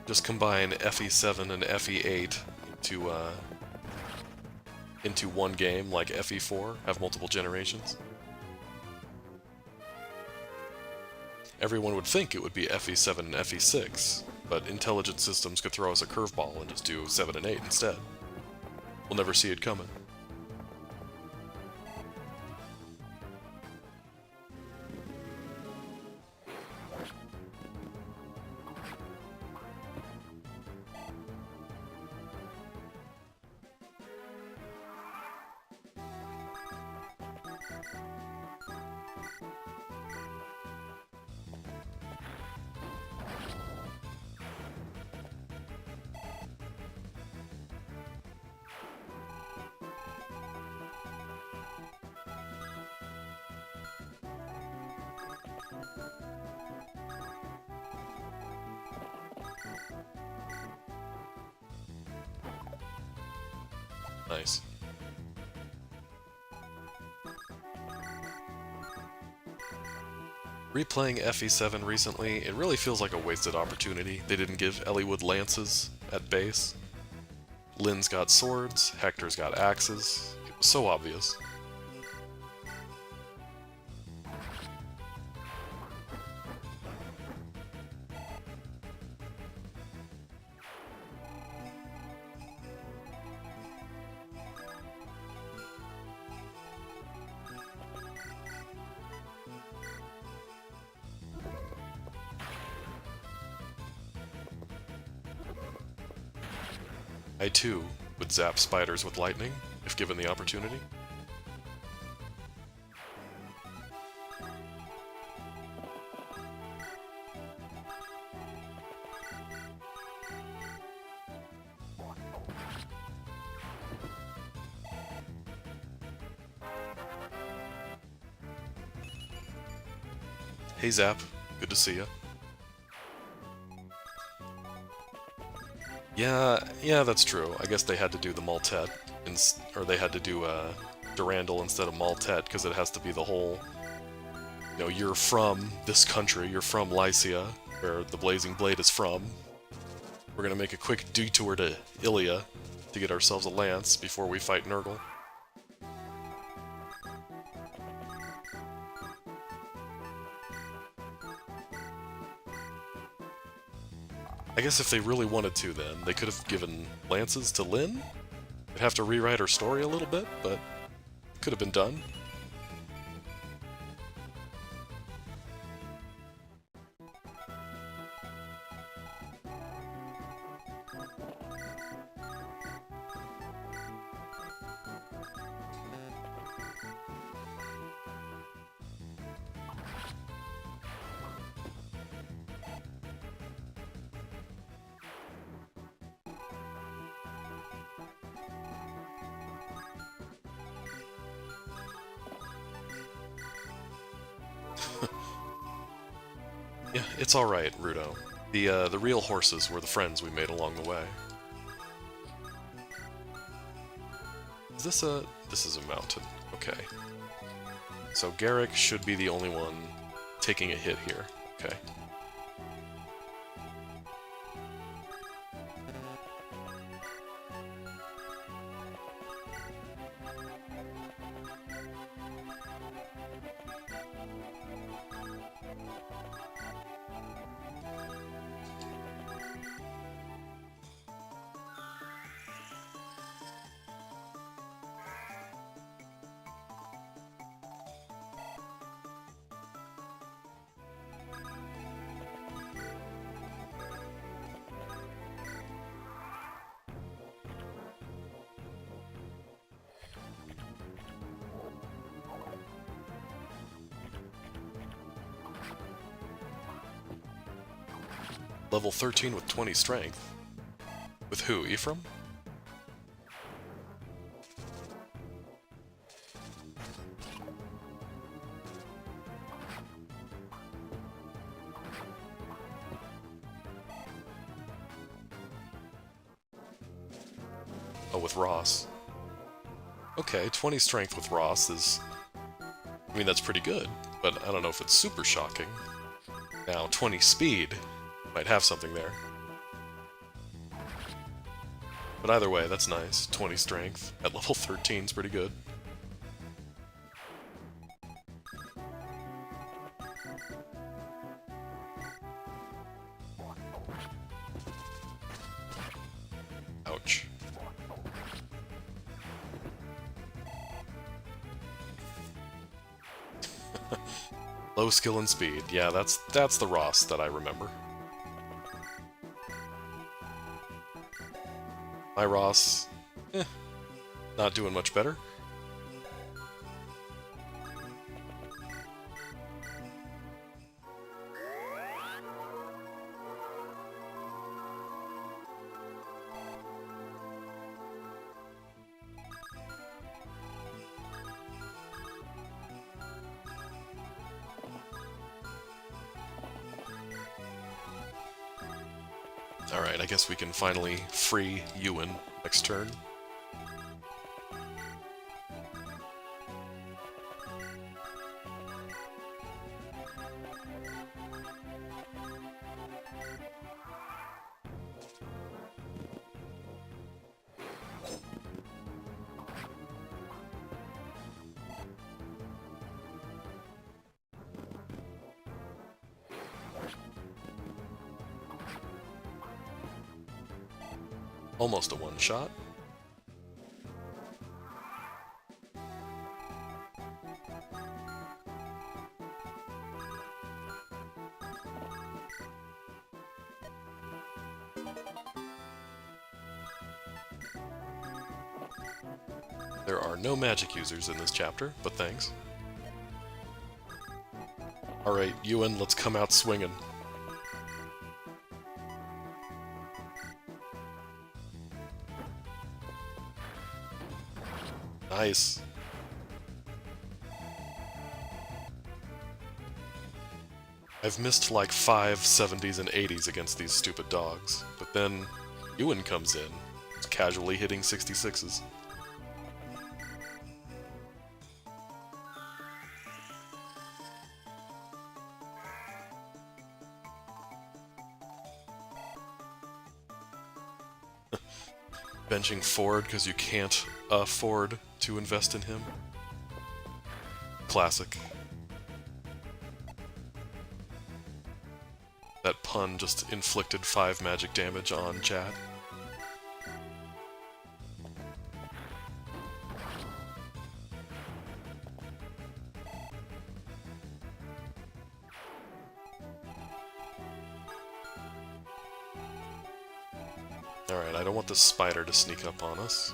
Just combine FE7 and FE8 into one game, like FE4, have multiple generations. Everyone would think it would be FE7 and FE6, but intelligent systems could throw us a curveball and just do 7 and 8 instead. We'll never see it coming. Nice. Replaying FE7 recently, it really feels like a wasted opportunity. They didn't give Eliwood lances at base. Lynn's got swords, Hector's got axes. It was so obvious. I too would zap spiders with lightning, if given the opportunity. Hey Zap, good to see you. Yeah, that's true. I guess they had to do the Maltet, or they had to do Durandal instead of Maltet, because it has to be the whole, you know, you're from this country, you're from Lycia, where the Blazing Blade is from. We're gonna make a quick detour to Ilia to get ourselves a lance before we fight Nurgle. I guess if they really wanted to, then, they could have given lances to Lyn? They'd have to rewrite her story a little bit, but it could have been done. Yeah, it's alright, Rudo. The real horses were the friends we made along the way. Is this a... this is a mountain. Okay. So Garrick should be the only one taking a hit here. Okay. Level 13 with 20 strength. With who, Ephraim? Oh, with Ross. Okay, 20 strength with Ross is... I mean, that's pretty good, but I don't know if it's super shocking. Now, 20 speed might have something there. But either way, that's nice. 20 strength at level 13 is pretty good. Ouch. Low skill and speed. Yeah, that's the Ross that I remember. My Ross, not doing much better. Alright, I guess we can finally free Ewan next turn. Almost a one-shot. There are no magic users in this chapter, but thanks. Alright, Ewan, let's come out swinging. Nice. I've missed like 5 70s and 80s against these stupid dogs, but then Ewan comes in, casually hitting 66s. Benching Ford because you can't afford to invest in him. Classic. That pun just inflicted 5 magic damage on Chad. Alright, I don't want this spider to sneak up on us.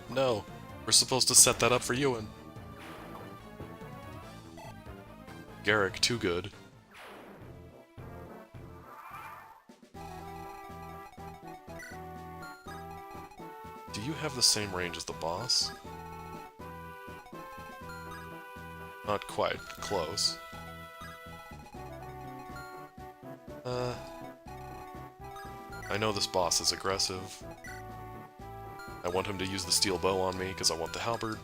No, we're supposed to set that up for Ewan. Garrick, too good. Do you have the same range as the boss? Not quite. Close. I know this boss is aggressive. I want him to use the steel bow on me because I want the halberd.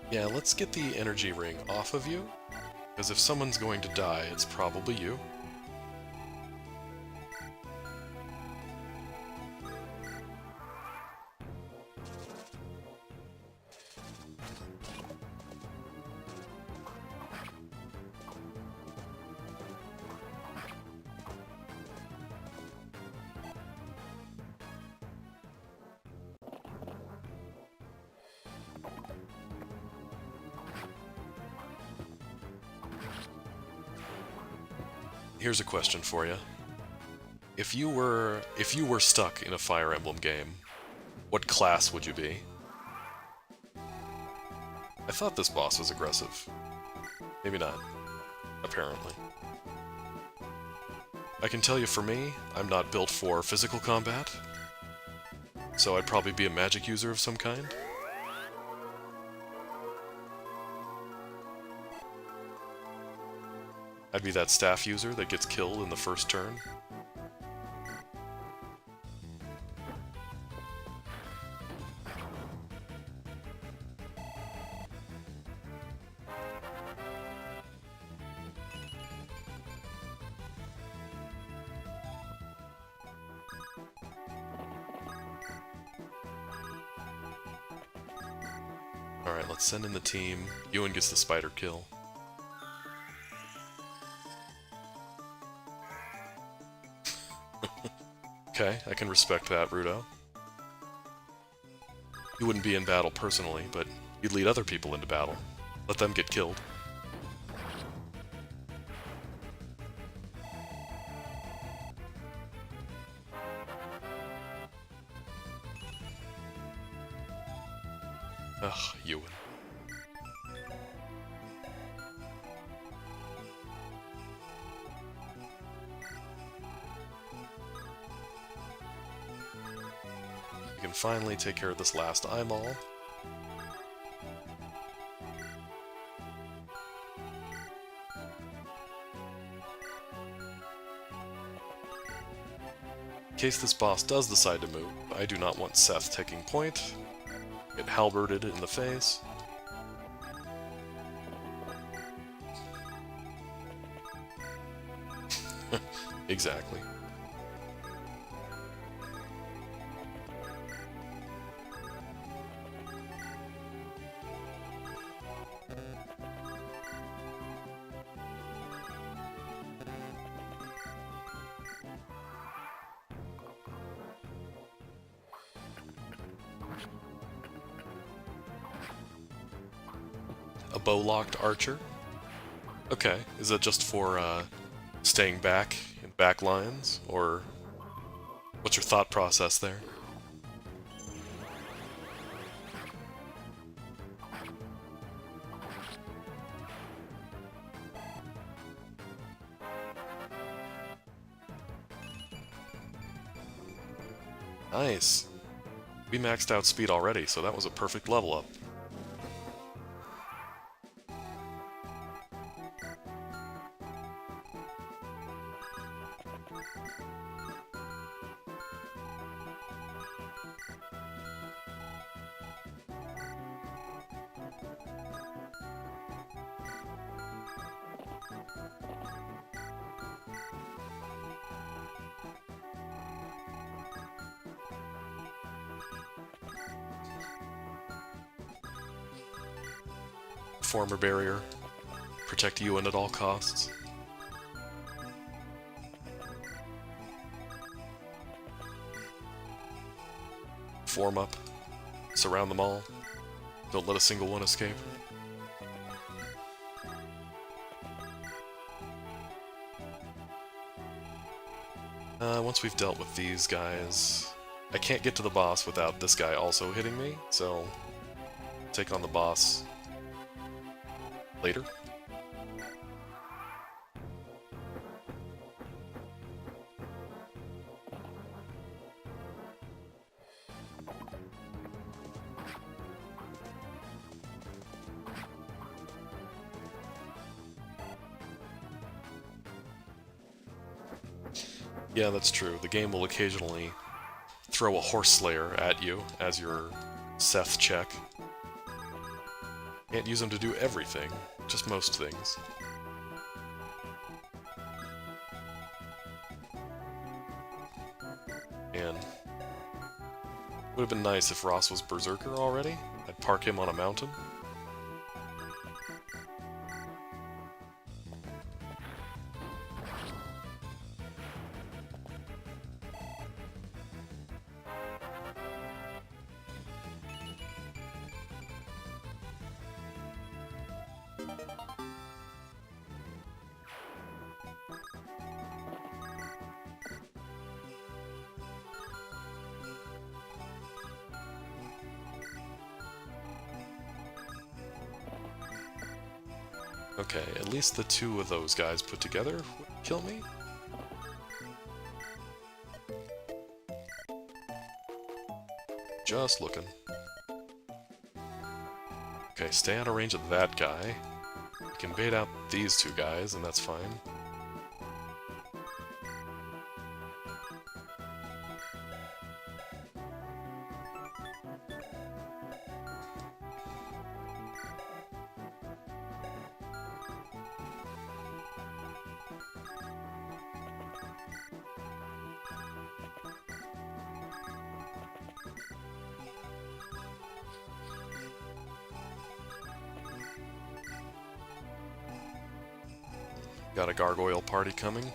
Yeah, let's get the energy ring off of you, because if someone's going to die, it's probably you. Here's a question for you. If you were stuck in a Fire Emblem game, what class would you be? I thought this boss was aggressive. Maybe not. Apparently. I can tell you for me, I'm not built for physical combat, so I'd probably be a magic user of some kind. I'd be that staff user that gets killed in the first turn. Alright, let's send in the team. Ewan gets the spider kill. Okay, I can respect that, Rudo. You wouldn't be in battle personally, but you'd lead other people into battle. Let them get killed. Ugh, Ewan. We can finally take care of this last eyeball. In case this boss does decide to move, I do not want Seth taking point. get halberded in the face. Exactly. A bow-locked archer? Okay, is that just for staying back in back lines, or what's your thought process there? Nice. We maxed out speed already, so that was a perfect level up. Former barrier. Protect Ewan at all costs. Form up. Surround them all. Don't let a single one escape. Once we've dealt with these guys, I can't get to the boss without this guy also hitting me, so take on the boss later. Yeah, that's true. The game will occasionally throw a horse slayer at you as your Seth check. Can't use them to do everything, just most things. And would have been nice if Ross was Berserker already. I'd park him on a mountain. Okay, at least the two of those guys put together would kill me? Just looking. Okay, stay out of range of that guy. You can bait out these two guys, and that's fine. Got a gargoyle party coming.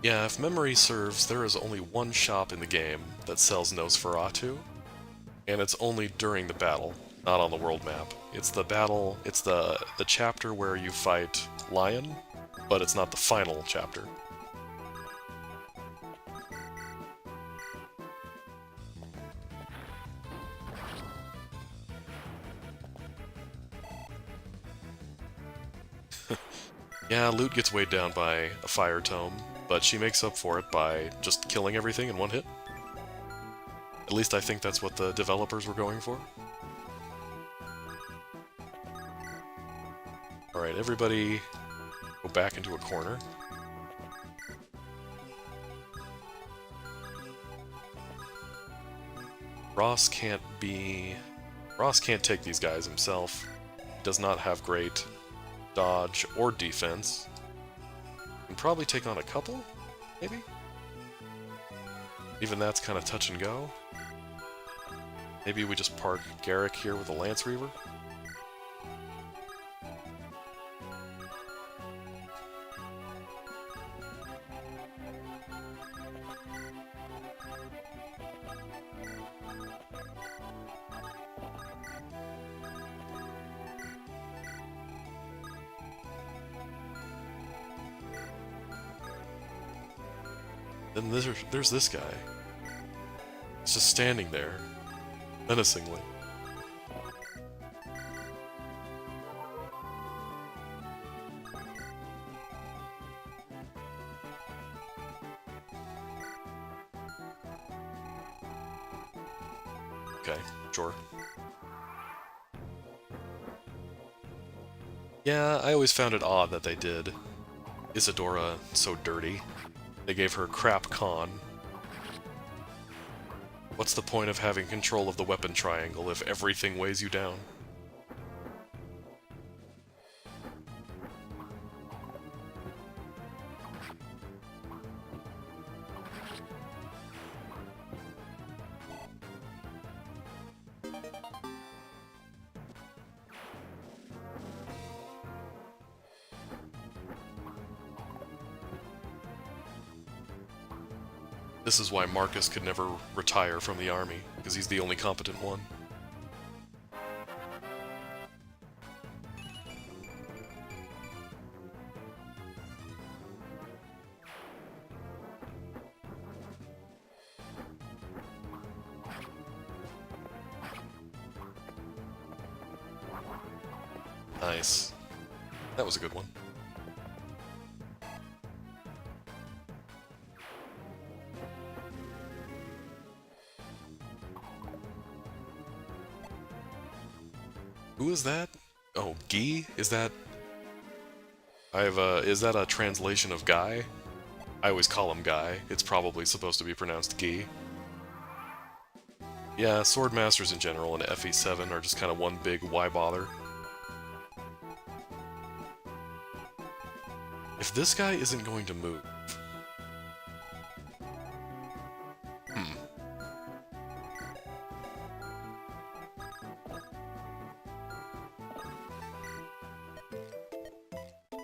Yeah, if memory serves, there is only one shop in the game that sells Nosferatu, and it's only during the battle, not on the world map. It's the battle, it's the chapter where you fight Lion, but it's not the final chapter. Yeah, loot gets weighed down by a fire tome, but she makes up for it by just killing everything in one hit. At least I think that's what the developers were going for. Alright, everybody go back into a corner. Ross can't take these guys himself. He does not have great dodge or defense. Can probably take on a couple, maybe? Even that's kind of touch and go. Maybe we just park Garrick here with a Lance Reaver? Then there's this guy. He's just standing there, menacingly. Okay, sure. Yeah, I always found it odd that they did Isadora so dirty. They gave her crap con. What's the point of having control of the weapon triangle if everything weighs you down? This is why Marcus could never retire from the army, because he's the only competent one. Nice. That was a good one. Who is that? Oh, Guy? Is that... is that a translation of Guy? I always call him Guy. It's probably supposed to be pronounced Guy. Yeah, Swordmasters in general and FE7 are just kind of one big why bother. If this guy isn't going to move...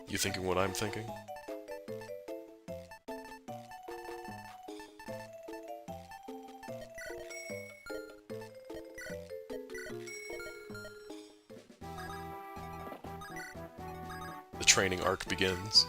You thinking what I'm thinking? The training arc begins.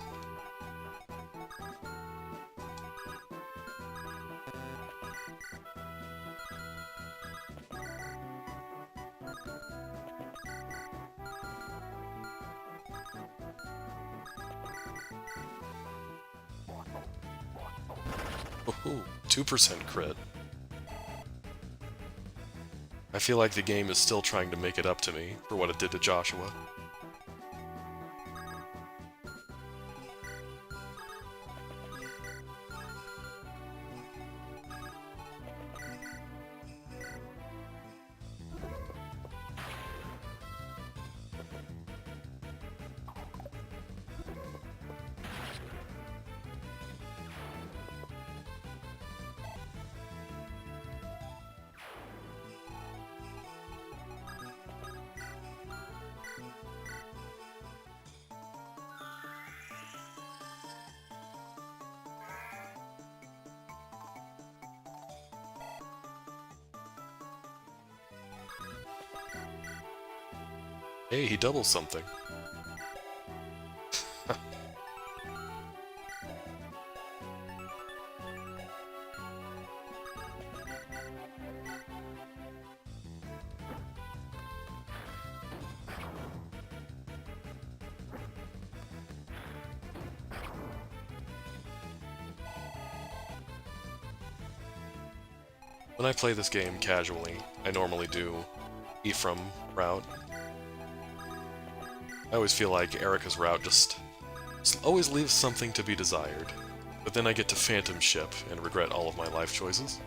Ooh, 2% crit. I feel like the game is still trying to make it up to me for what it did to Joshua. Hey, he doubles something. When I play this game casually, I normally do Ephraim route. I always feel like Eirika's route just always leaves something to be desired, but then I get to Phantom Ship and regret all of my life choices.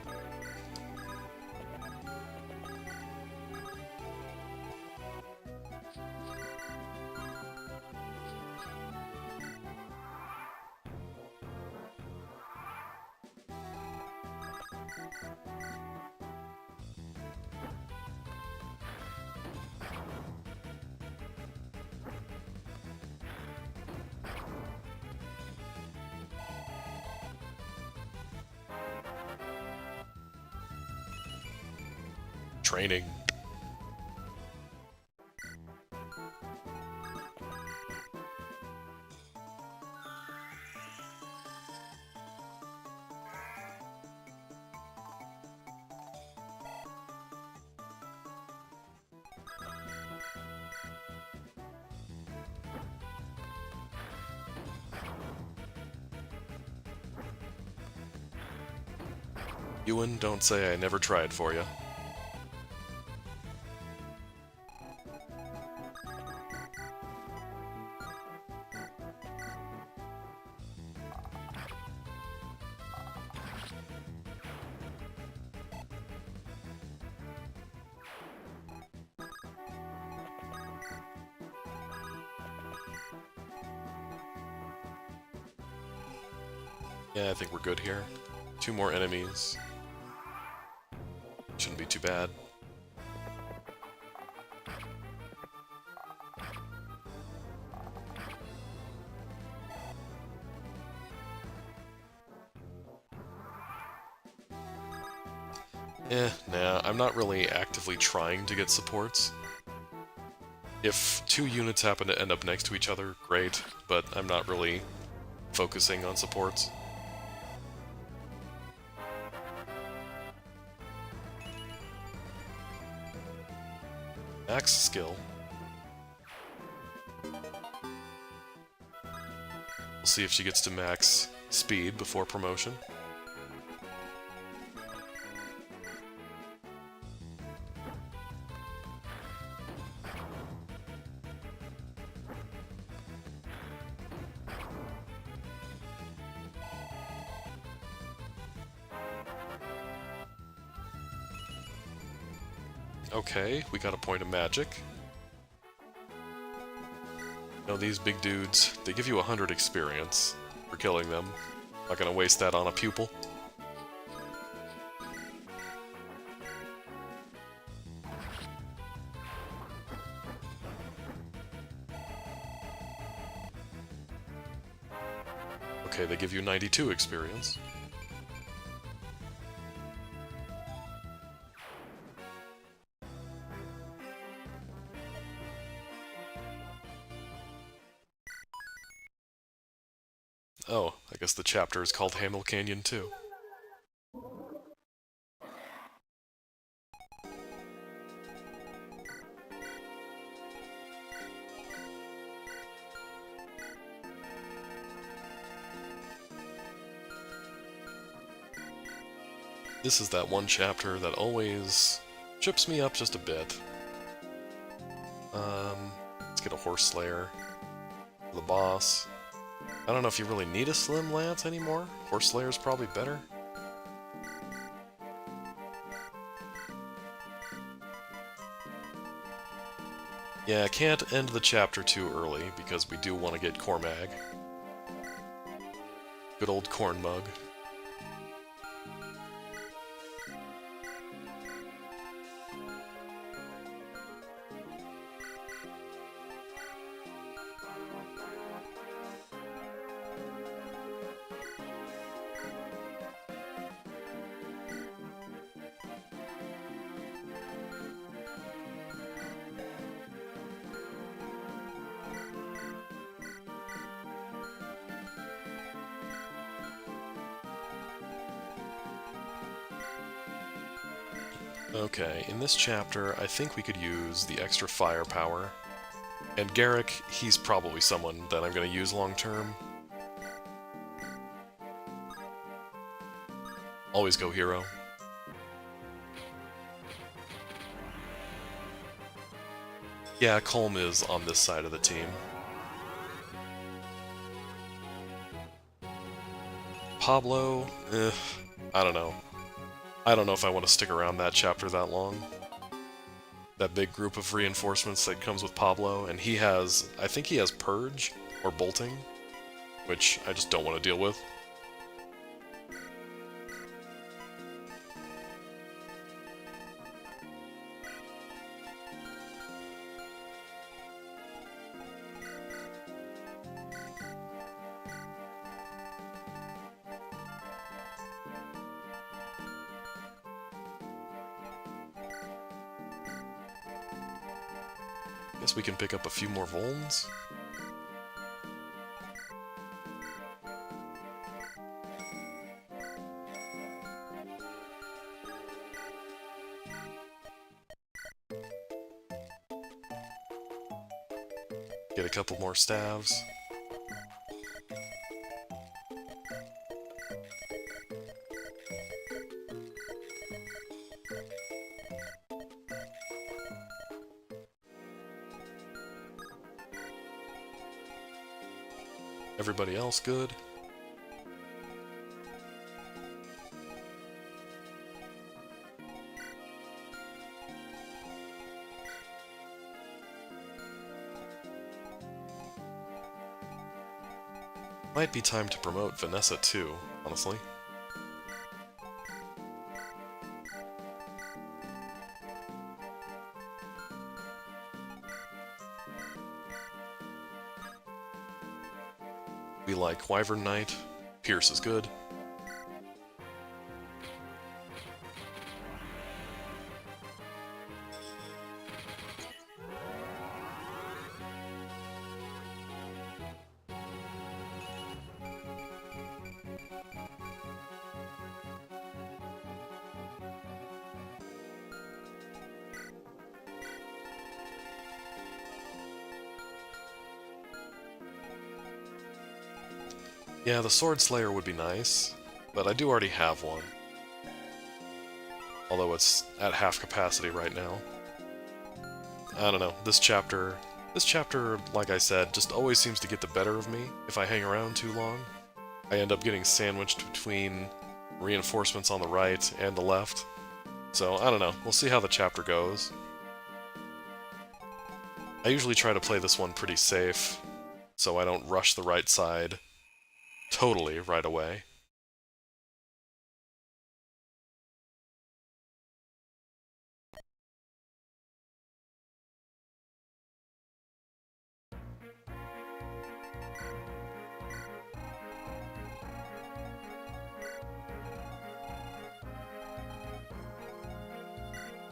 Training. Ewan, don't say I never tried for you. Yeah, I think we're good here. 2 more enemies. Shouldn't be too bad. Nah, I'm not really actively trying to get supports. If 2 units happen to end up next to each other, great, but I'm not really focusing on supports. Max skill. We'll see if she gets to max speed before promotion. Okay, we got a point of magic. You know, these big dudes, they give you 100 experience for killing them. Not gonna waste that on a pupil. Okay, they give you 92 experience. Oh, I guess the chapter is called Hamel Canyon too. This is that one chapter that always trips me up just a bit. Let's get a Horse Slayer. The boss. I don't know if you really need a Slim Lance anymore. Horse Slayer's probably better. Yeah, I can't end the chapter too early, because we do want to get Cormag. Good old Corn Mug. Okay, in this chapter, I think we could use the extra firepower. And Garrick, he's probably someone that I'm going to use long-term. Always go hero. Yeah, Colm is on this side of the team. Pablo, I don't know. I don't know if I want to stick around that chapter that long. That big group of reinforcements that comes with Pablo, and he has, I think he has Purge, or Bolting, which I just don't want to deal with. Guess we can pick up a few more Volns. Get a couple more staves. Everybody else good? Might be time to promote Vanessa too, honestly. We like Wyvern Knight. Pierce is good. Yeah, the Sword Slayer would be nice, but I do already have one. Although it's at half capacity right now. I don't know, this chapter, like I said, just always seems to get the better of me if I hang around too long. I end up getting sandwiched between reinforcements on the right and the left. So, I don't know, we'll see how the chapter goes. I usually try to play this one pretty safe, so I don't rush the right side totally right away.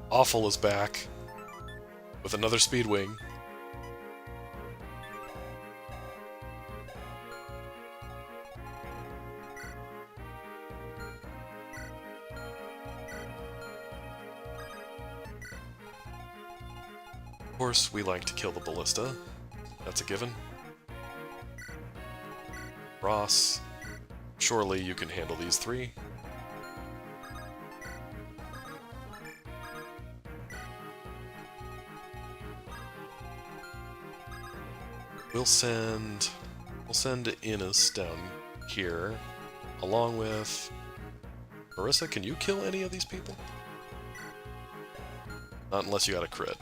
Awful is back with another speed wing. Of course, we like to kill the ballista. That's a given. Ross, surely you can handle these three. We'll send Innes down here, along with Marissa. Can you kill any of these people? Not unless you got a crit.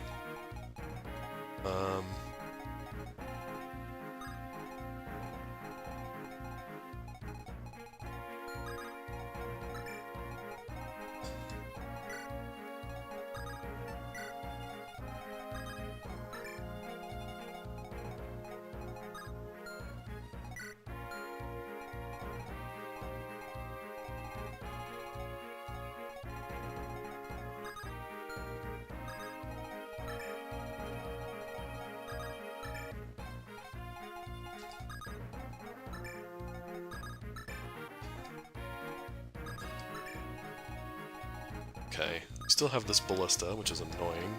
Okay, we still have this ballista, which is annoying.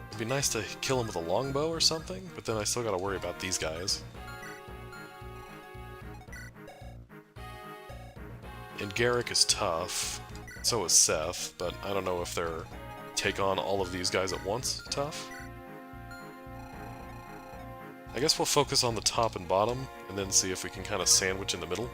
It'd be nice to kill him with a longbow or something, but then I still gotta worry about these guys. And And Garrick is tough. So is Seth, but I don't know if they're take on all of these guys at once tough. I guess we'll focus on the top and bottom, and then see if we can kind of sandwich in the middle.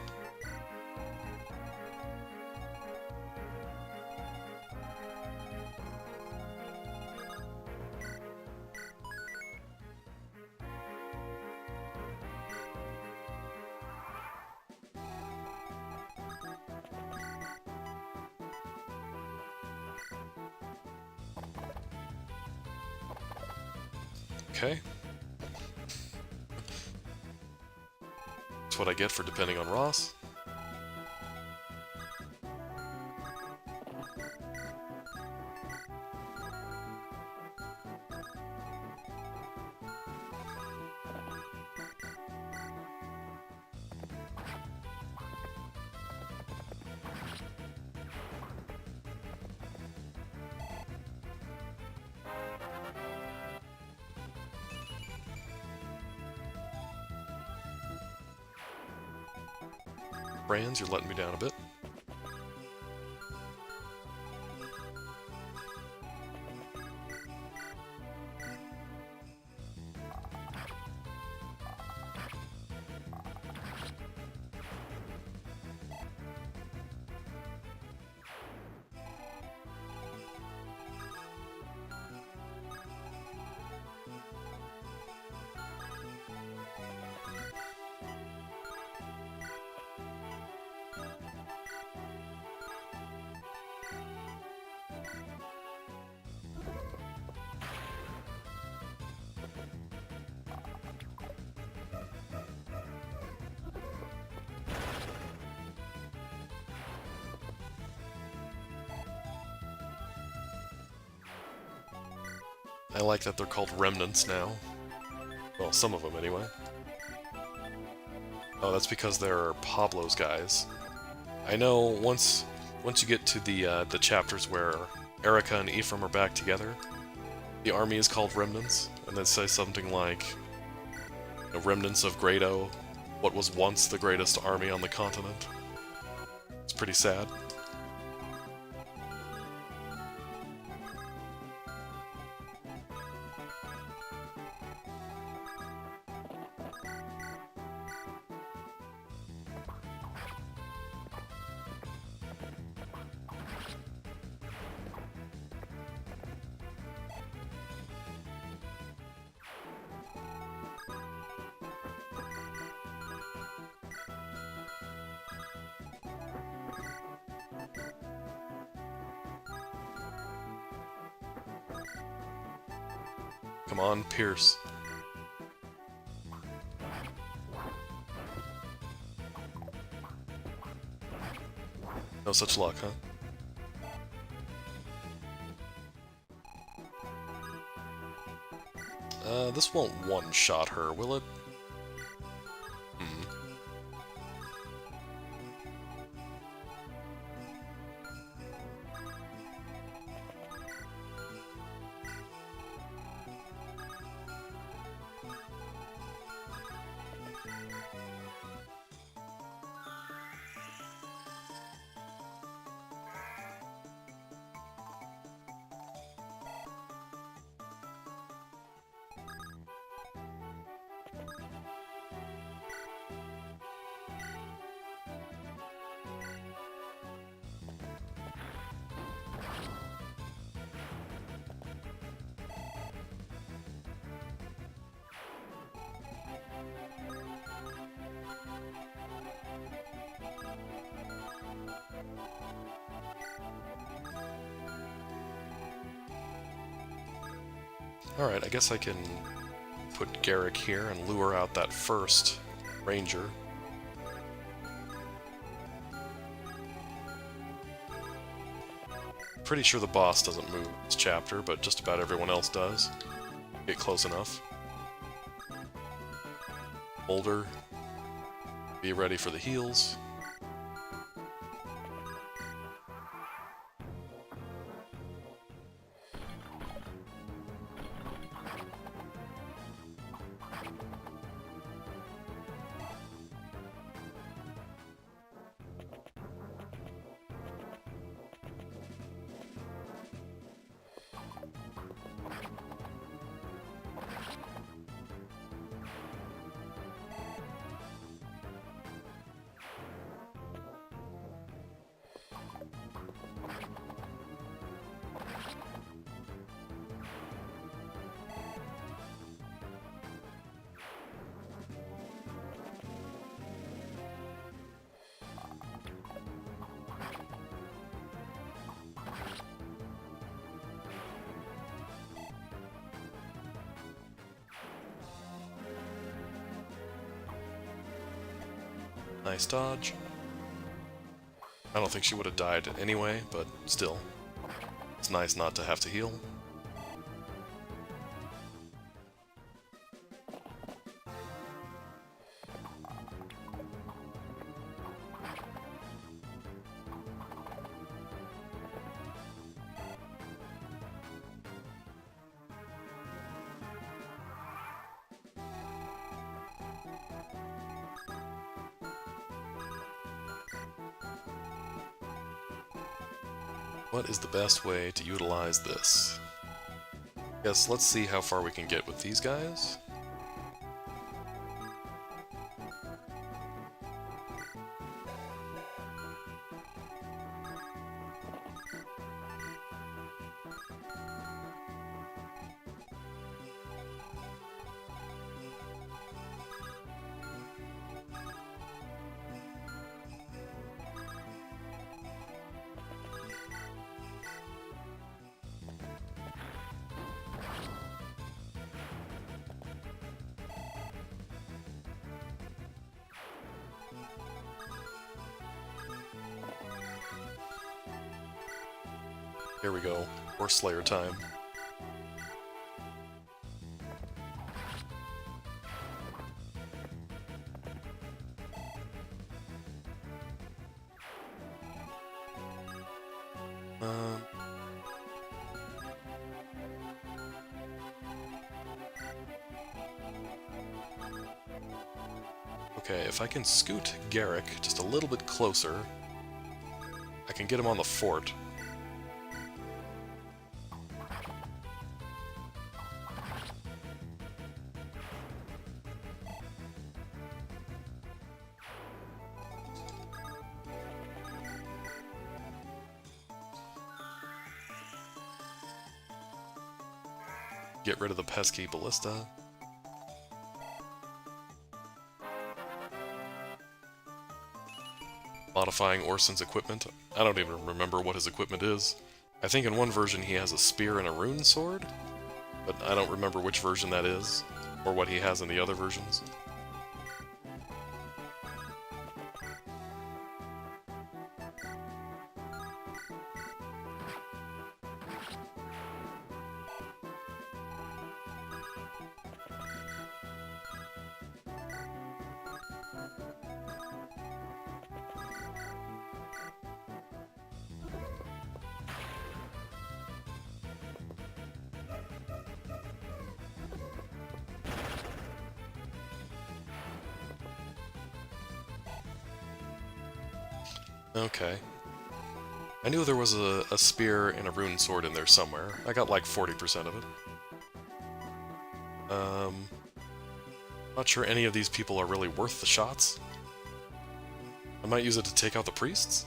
Okay. That's what I get for depending on Ross. Brands, you're letting me down a bit. I like that they're called remnants now. Well, some of them anyway. Oh, that's because they're Pablo's guys. I know once you get to the chapters where Eirika and Ephraim are back together, the army is called remnants, and it says something like, you know, remnants of Grado, what was once the greatest army on the continent. It's pretty sad. Come on, Pierce. No such luck, huh? This won't one-shot her, will it? Alright, I guess I can put Garrick here and lure out that first ranger. Pretty sure the boss doesn't move this chapter, but just about everyone else does. Get close enough. Boulder, be ready for the heals. Nice dodge. I don't think she would have died anyway, but still. It's nice not to have to heal. What is the best way to utilize this? Yes, let's see how far we can get with these guys. Here we go. Horse Slayer time. Okay, if I can scoot Garrick just a little bit closer, I can get him on the fort. Get rid of the pesky ballista. Modifying Orson's equipment. I don't even remember what his equipment is. I think in one version he has a spear and a rune sword, but I don't remember which version that is, or what he has in the other versions. Okay. I knew there was a spear and a rune sword in there somewhere. I got like 40% of it. Not sure any of these people are really worth the shots. I might use it to take out the priests?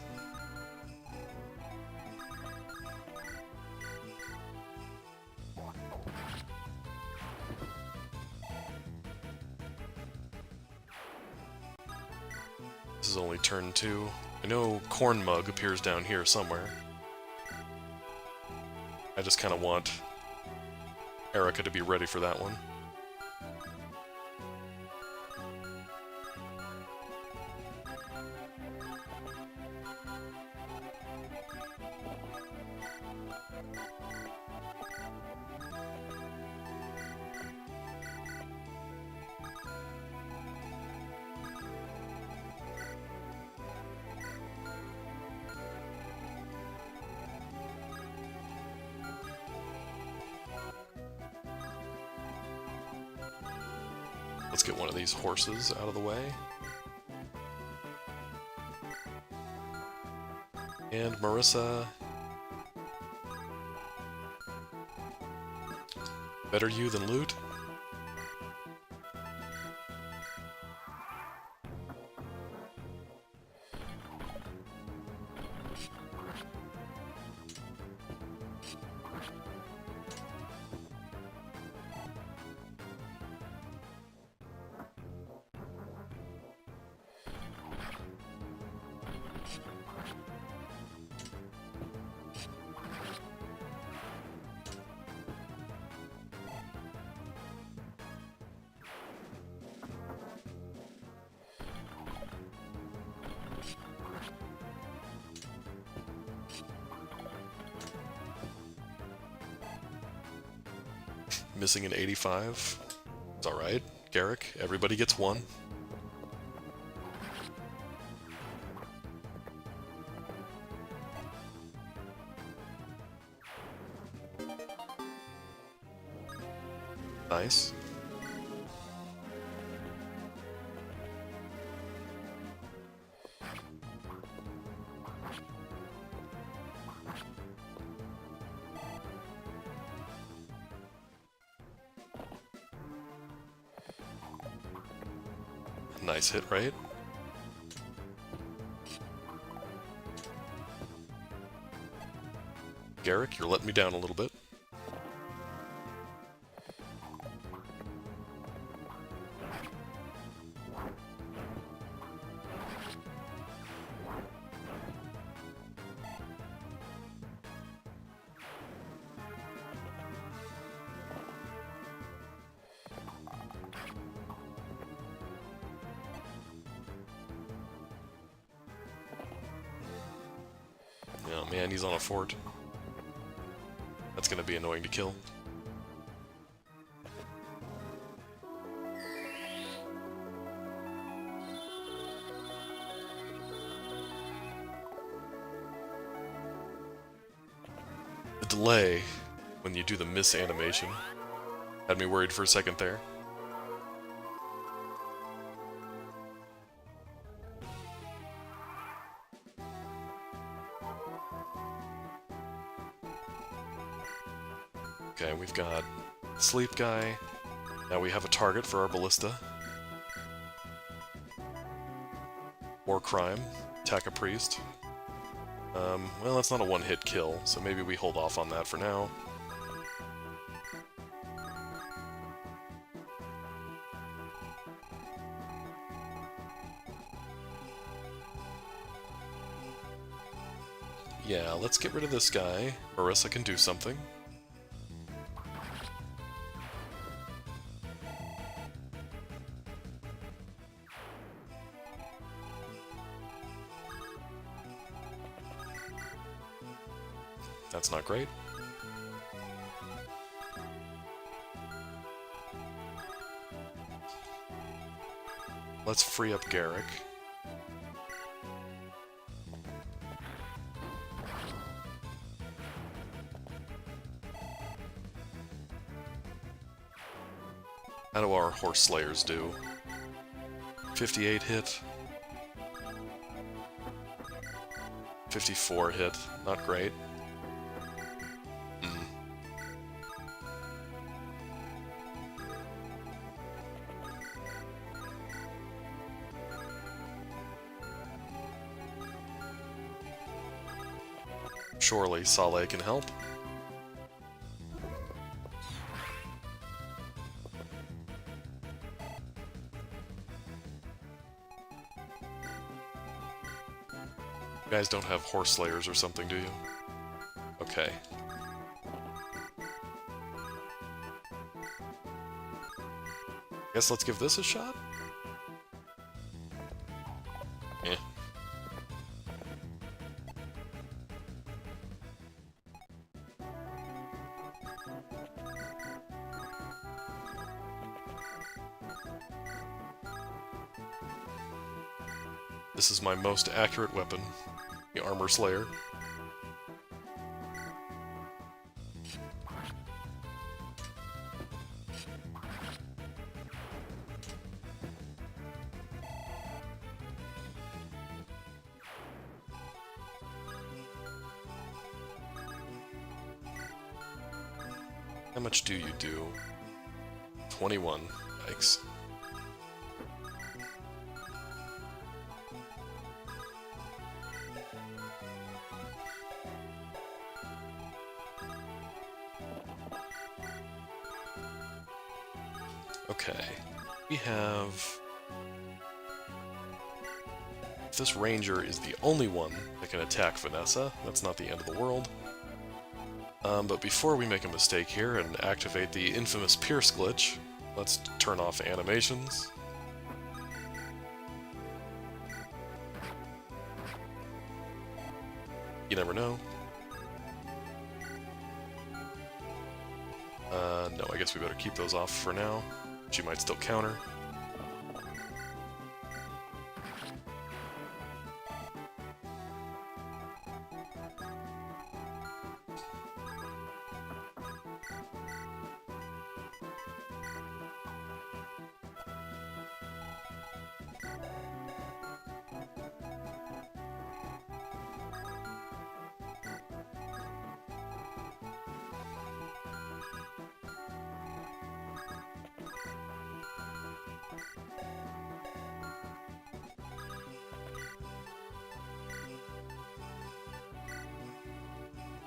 This is only turn 2. I know Corn Mug appears down here somewhere. I just kind of want Eirika to be ready for that one. Let's get one of these horses out of the way. And Marissa. Better you than loot? missing an 85. It's alright. Garrick, everybody gets one. Nice. Nice hit, right? Garrick, you're letting me down a little bit. Oh man, he's on a fort. That's gonna be annoying to kill. The delay when you do the miss animation had me worried for a second there. Okay, we've got Sleep Guy. Now we have a target for our ballista. More crime. Attack a priest. Well, that's not a one-hit kill, so maybe we hold off on that for now. Yeah, let's get rid of this guy. Marissa can do something. That's not great. Let's free up Garrick. How do our horse slayers do? 58 hit. 54 hit. Not great. Surely Saleh can help. You guys don't have horse slayers or something, do you? Okay. Guess let's give this a shot? Eh. This is my most accurate weapon, the Armor Slayer. How much do you do? 21. Yikes. Okay, we have... If this ranger is the only one that can attack Vanessa, that's not the end of the world. But before we make a mistake here and activate the infamous Pierce glitch, let's turn off animations. You never know. No, I guess we better keep those off for now. She might still counter.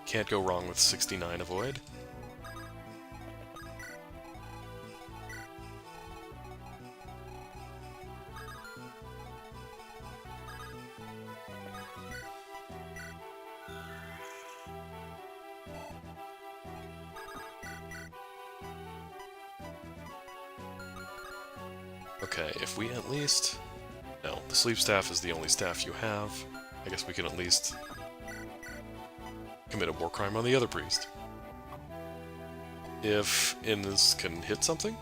Can't go wrong with 69 avoid. Okay, if we at least... No, the sleep staff is the only staff you have. I guess we can at least commit a war crime on the other priest. If Inns can hit something?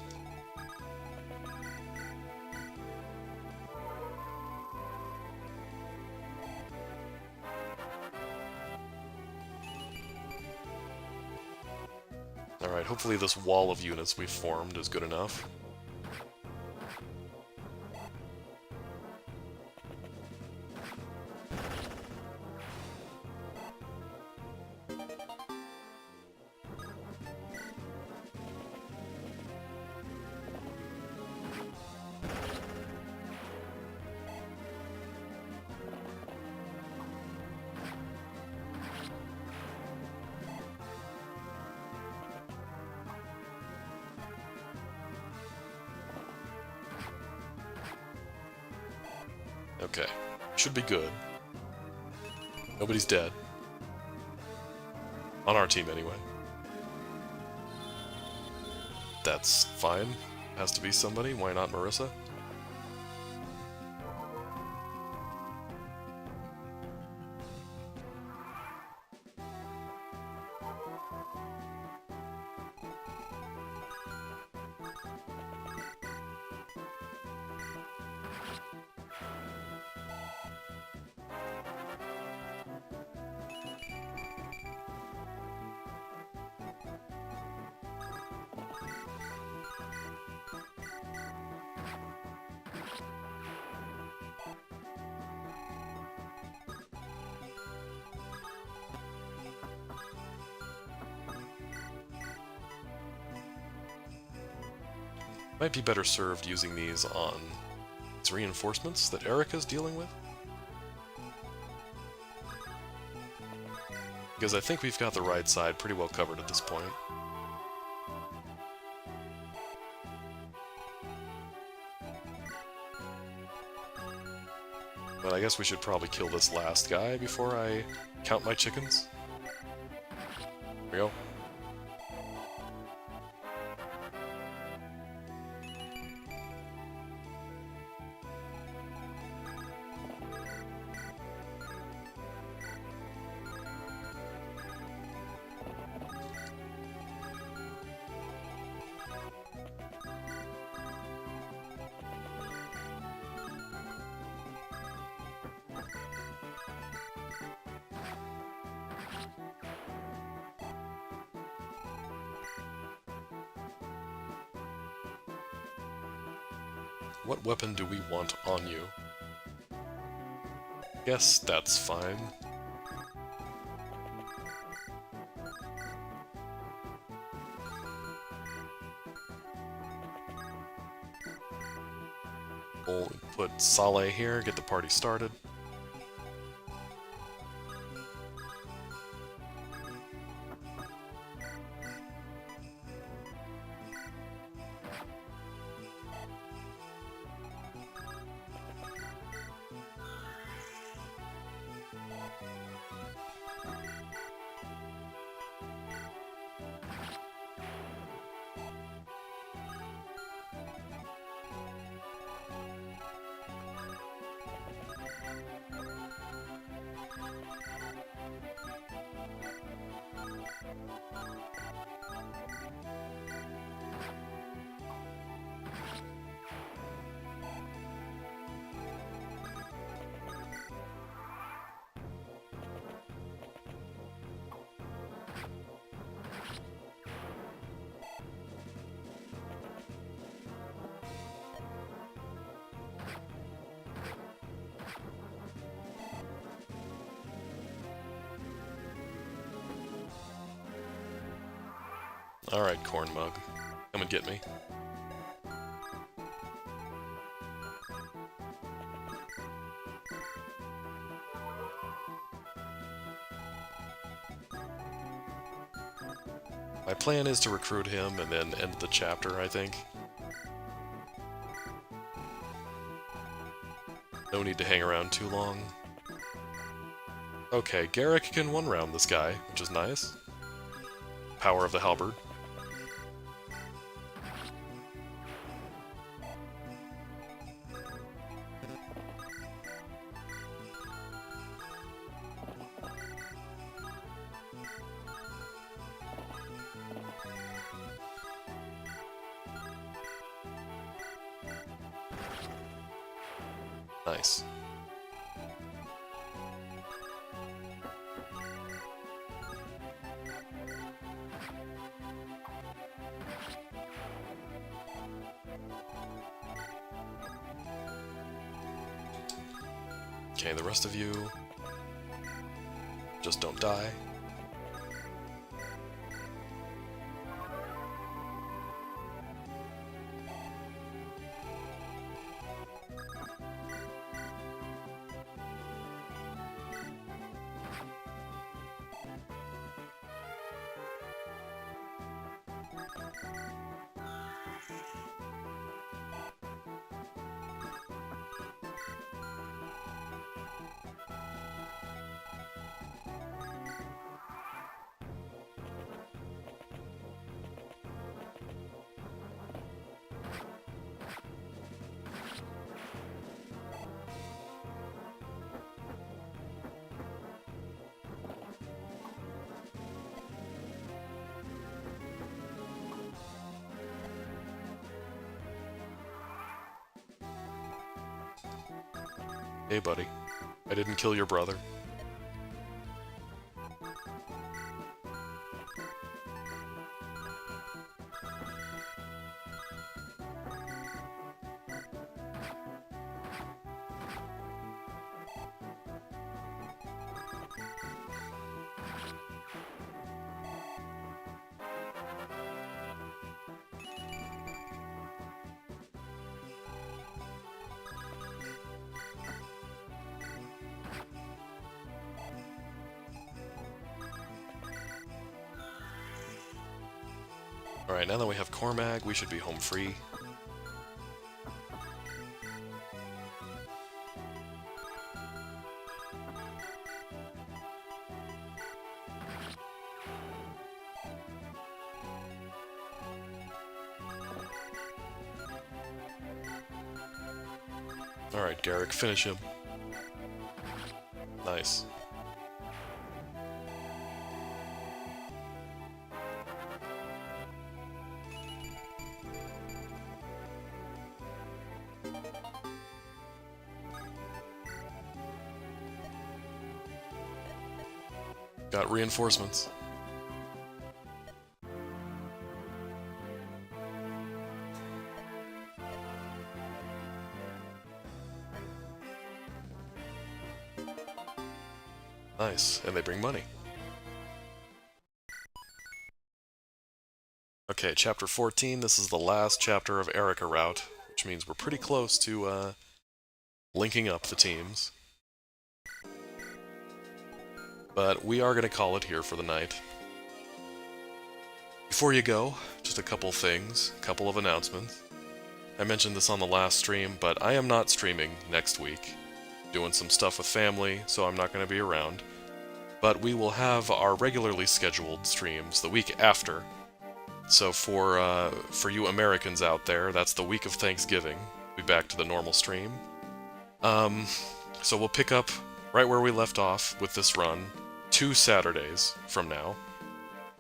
Alright, hopefully this wall of units we've formed is good enough. Okay, should be good. Nobody's dead. On our team, anyway. That's fine. Has to be somebody. Why not Marissa? Might be better served using these on these reinforcements that Eirika's dealing with. Because I think we've got the right side pretty well covered at this point. But I guess we should probably kill this last guy before I count my chickens. There we go. What weapon do we want on you? Guess that's fine. We'll put Saleh here, get the party started. Alright, Corn Mug. Come and get me. My plan is to recruit him and then end the chapter, I think. No need to hang around too long. Okay, Garrick can one-round this guy, which is nice. Power of the halberd. Nice. Okay, the rest of you just don't die. Hey, buddy. I didn't kill your brother. Alright, now that we have Cormag, we should be home free. Alright, Garrick, finish him. Nice. Got reinforcements. Nice, and they bring money. Okay, chapter 14, this is the last chapter of Eirika route, which means we're pretty close to linking up the teams. But we are going to call it here for the night. Before you go, just a couple things, a couple of announcements. I mentioned this on the last stream, but I am not streaming next week. Doing some stuff with family, so I'm not going to be around. But we will have our regularly scheduled streams the week after. So for you Americans out there, that's the week of Thanksgiving. We'll be back to the normal stream. So we'll pick up right where we left off with this run 2 Saturdays from now.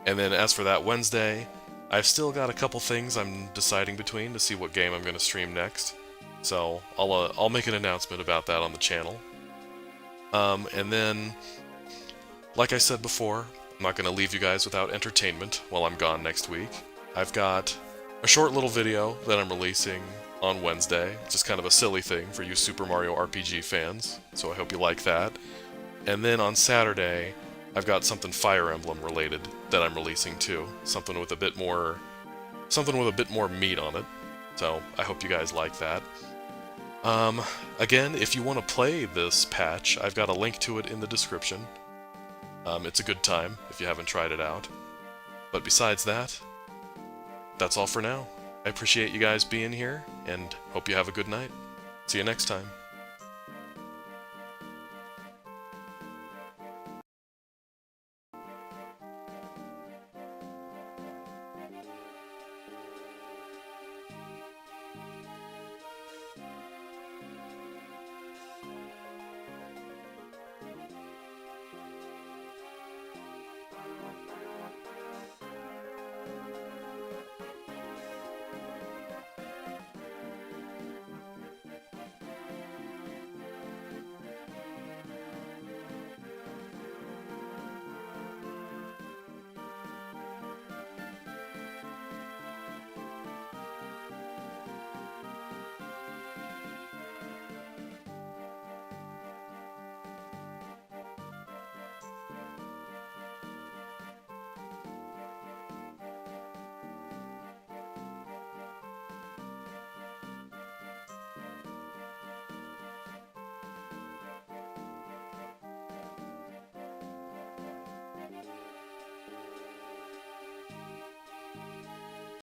And then as for that Wednesday, I've still got a couple things I'm deciding between to see what game I'm going to stream next. So I'll make an announcement about that on the channel. And then, like I said before, I'm not going to leave you guys without entertainment while I'm gone next week. I've got a short little video that I'm releasing on Wednesday. It's just kind of a silly thing for you Super Mario RPG fans, so I hope you like that. And then on Saturday, I've got something Fire Emblem related that I'm releasing too. Something with a bit more meat on it. So I hope you guys like that. Again, if you want to play this patch, I've got a link to it in the description. It's a good time if you haven't tried it out. But besides that, that's all for now. I appreciate you guys being here, and hope you have a good night. See you next time.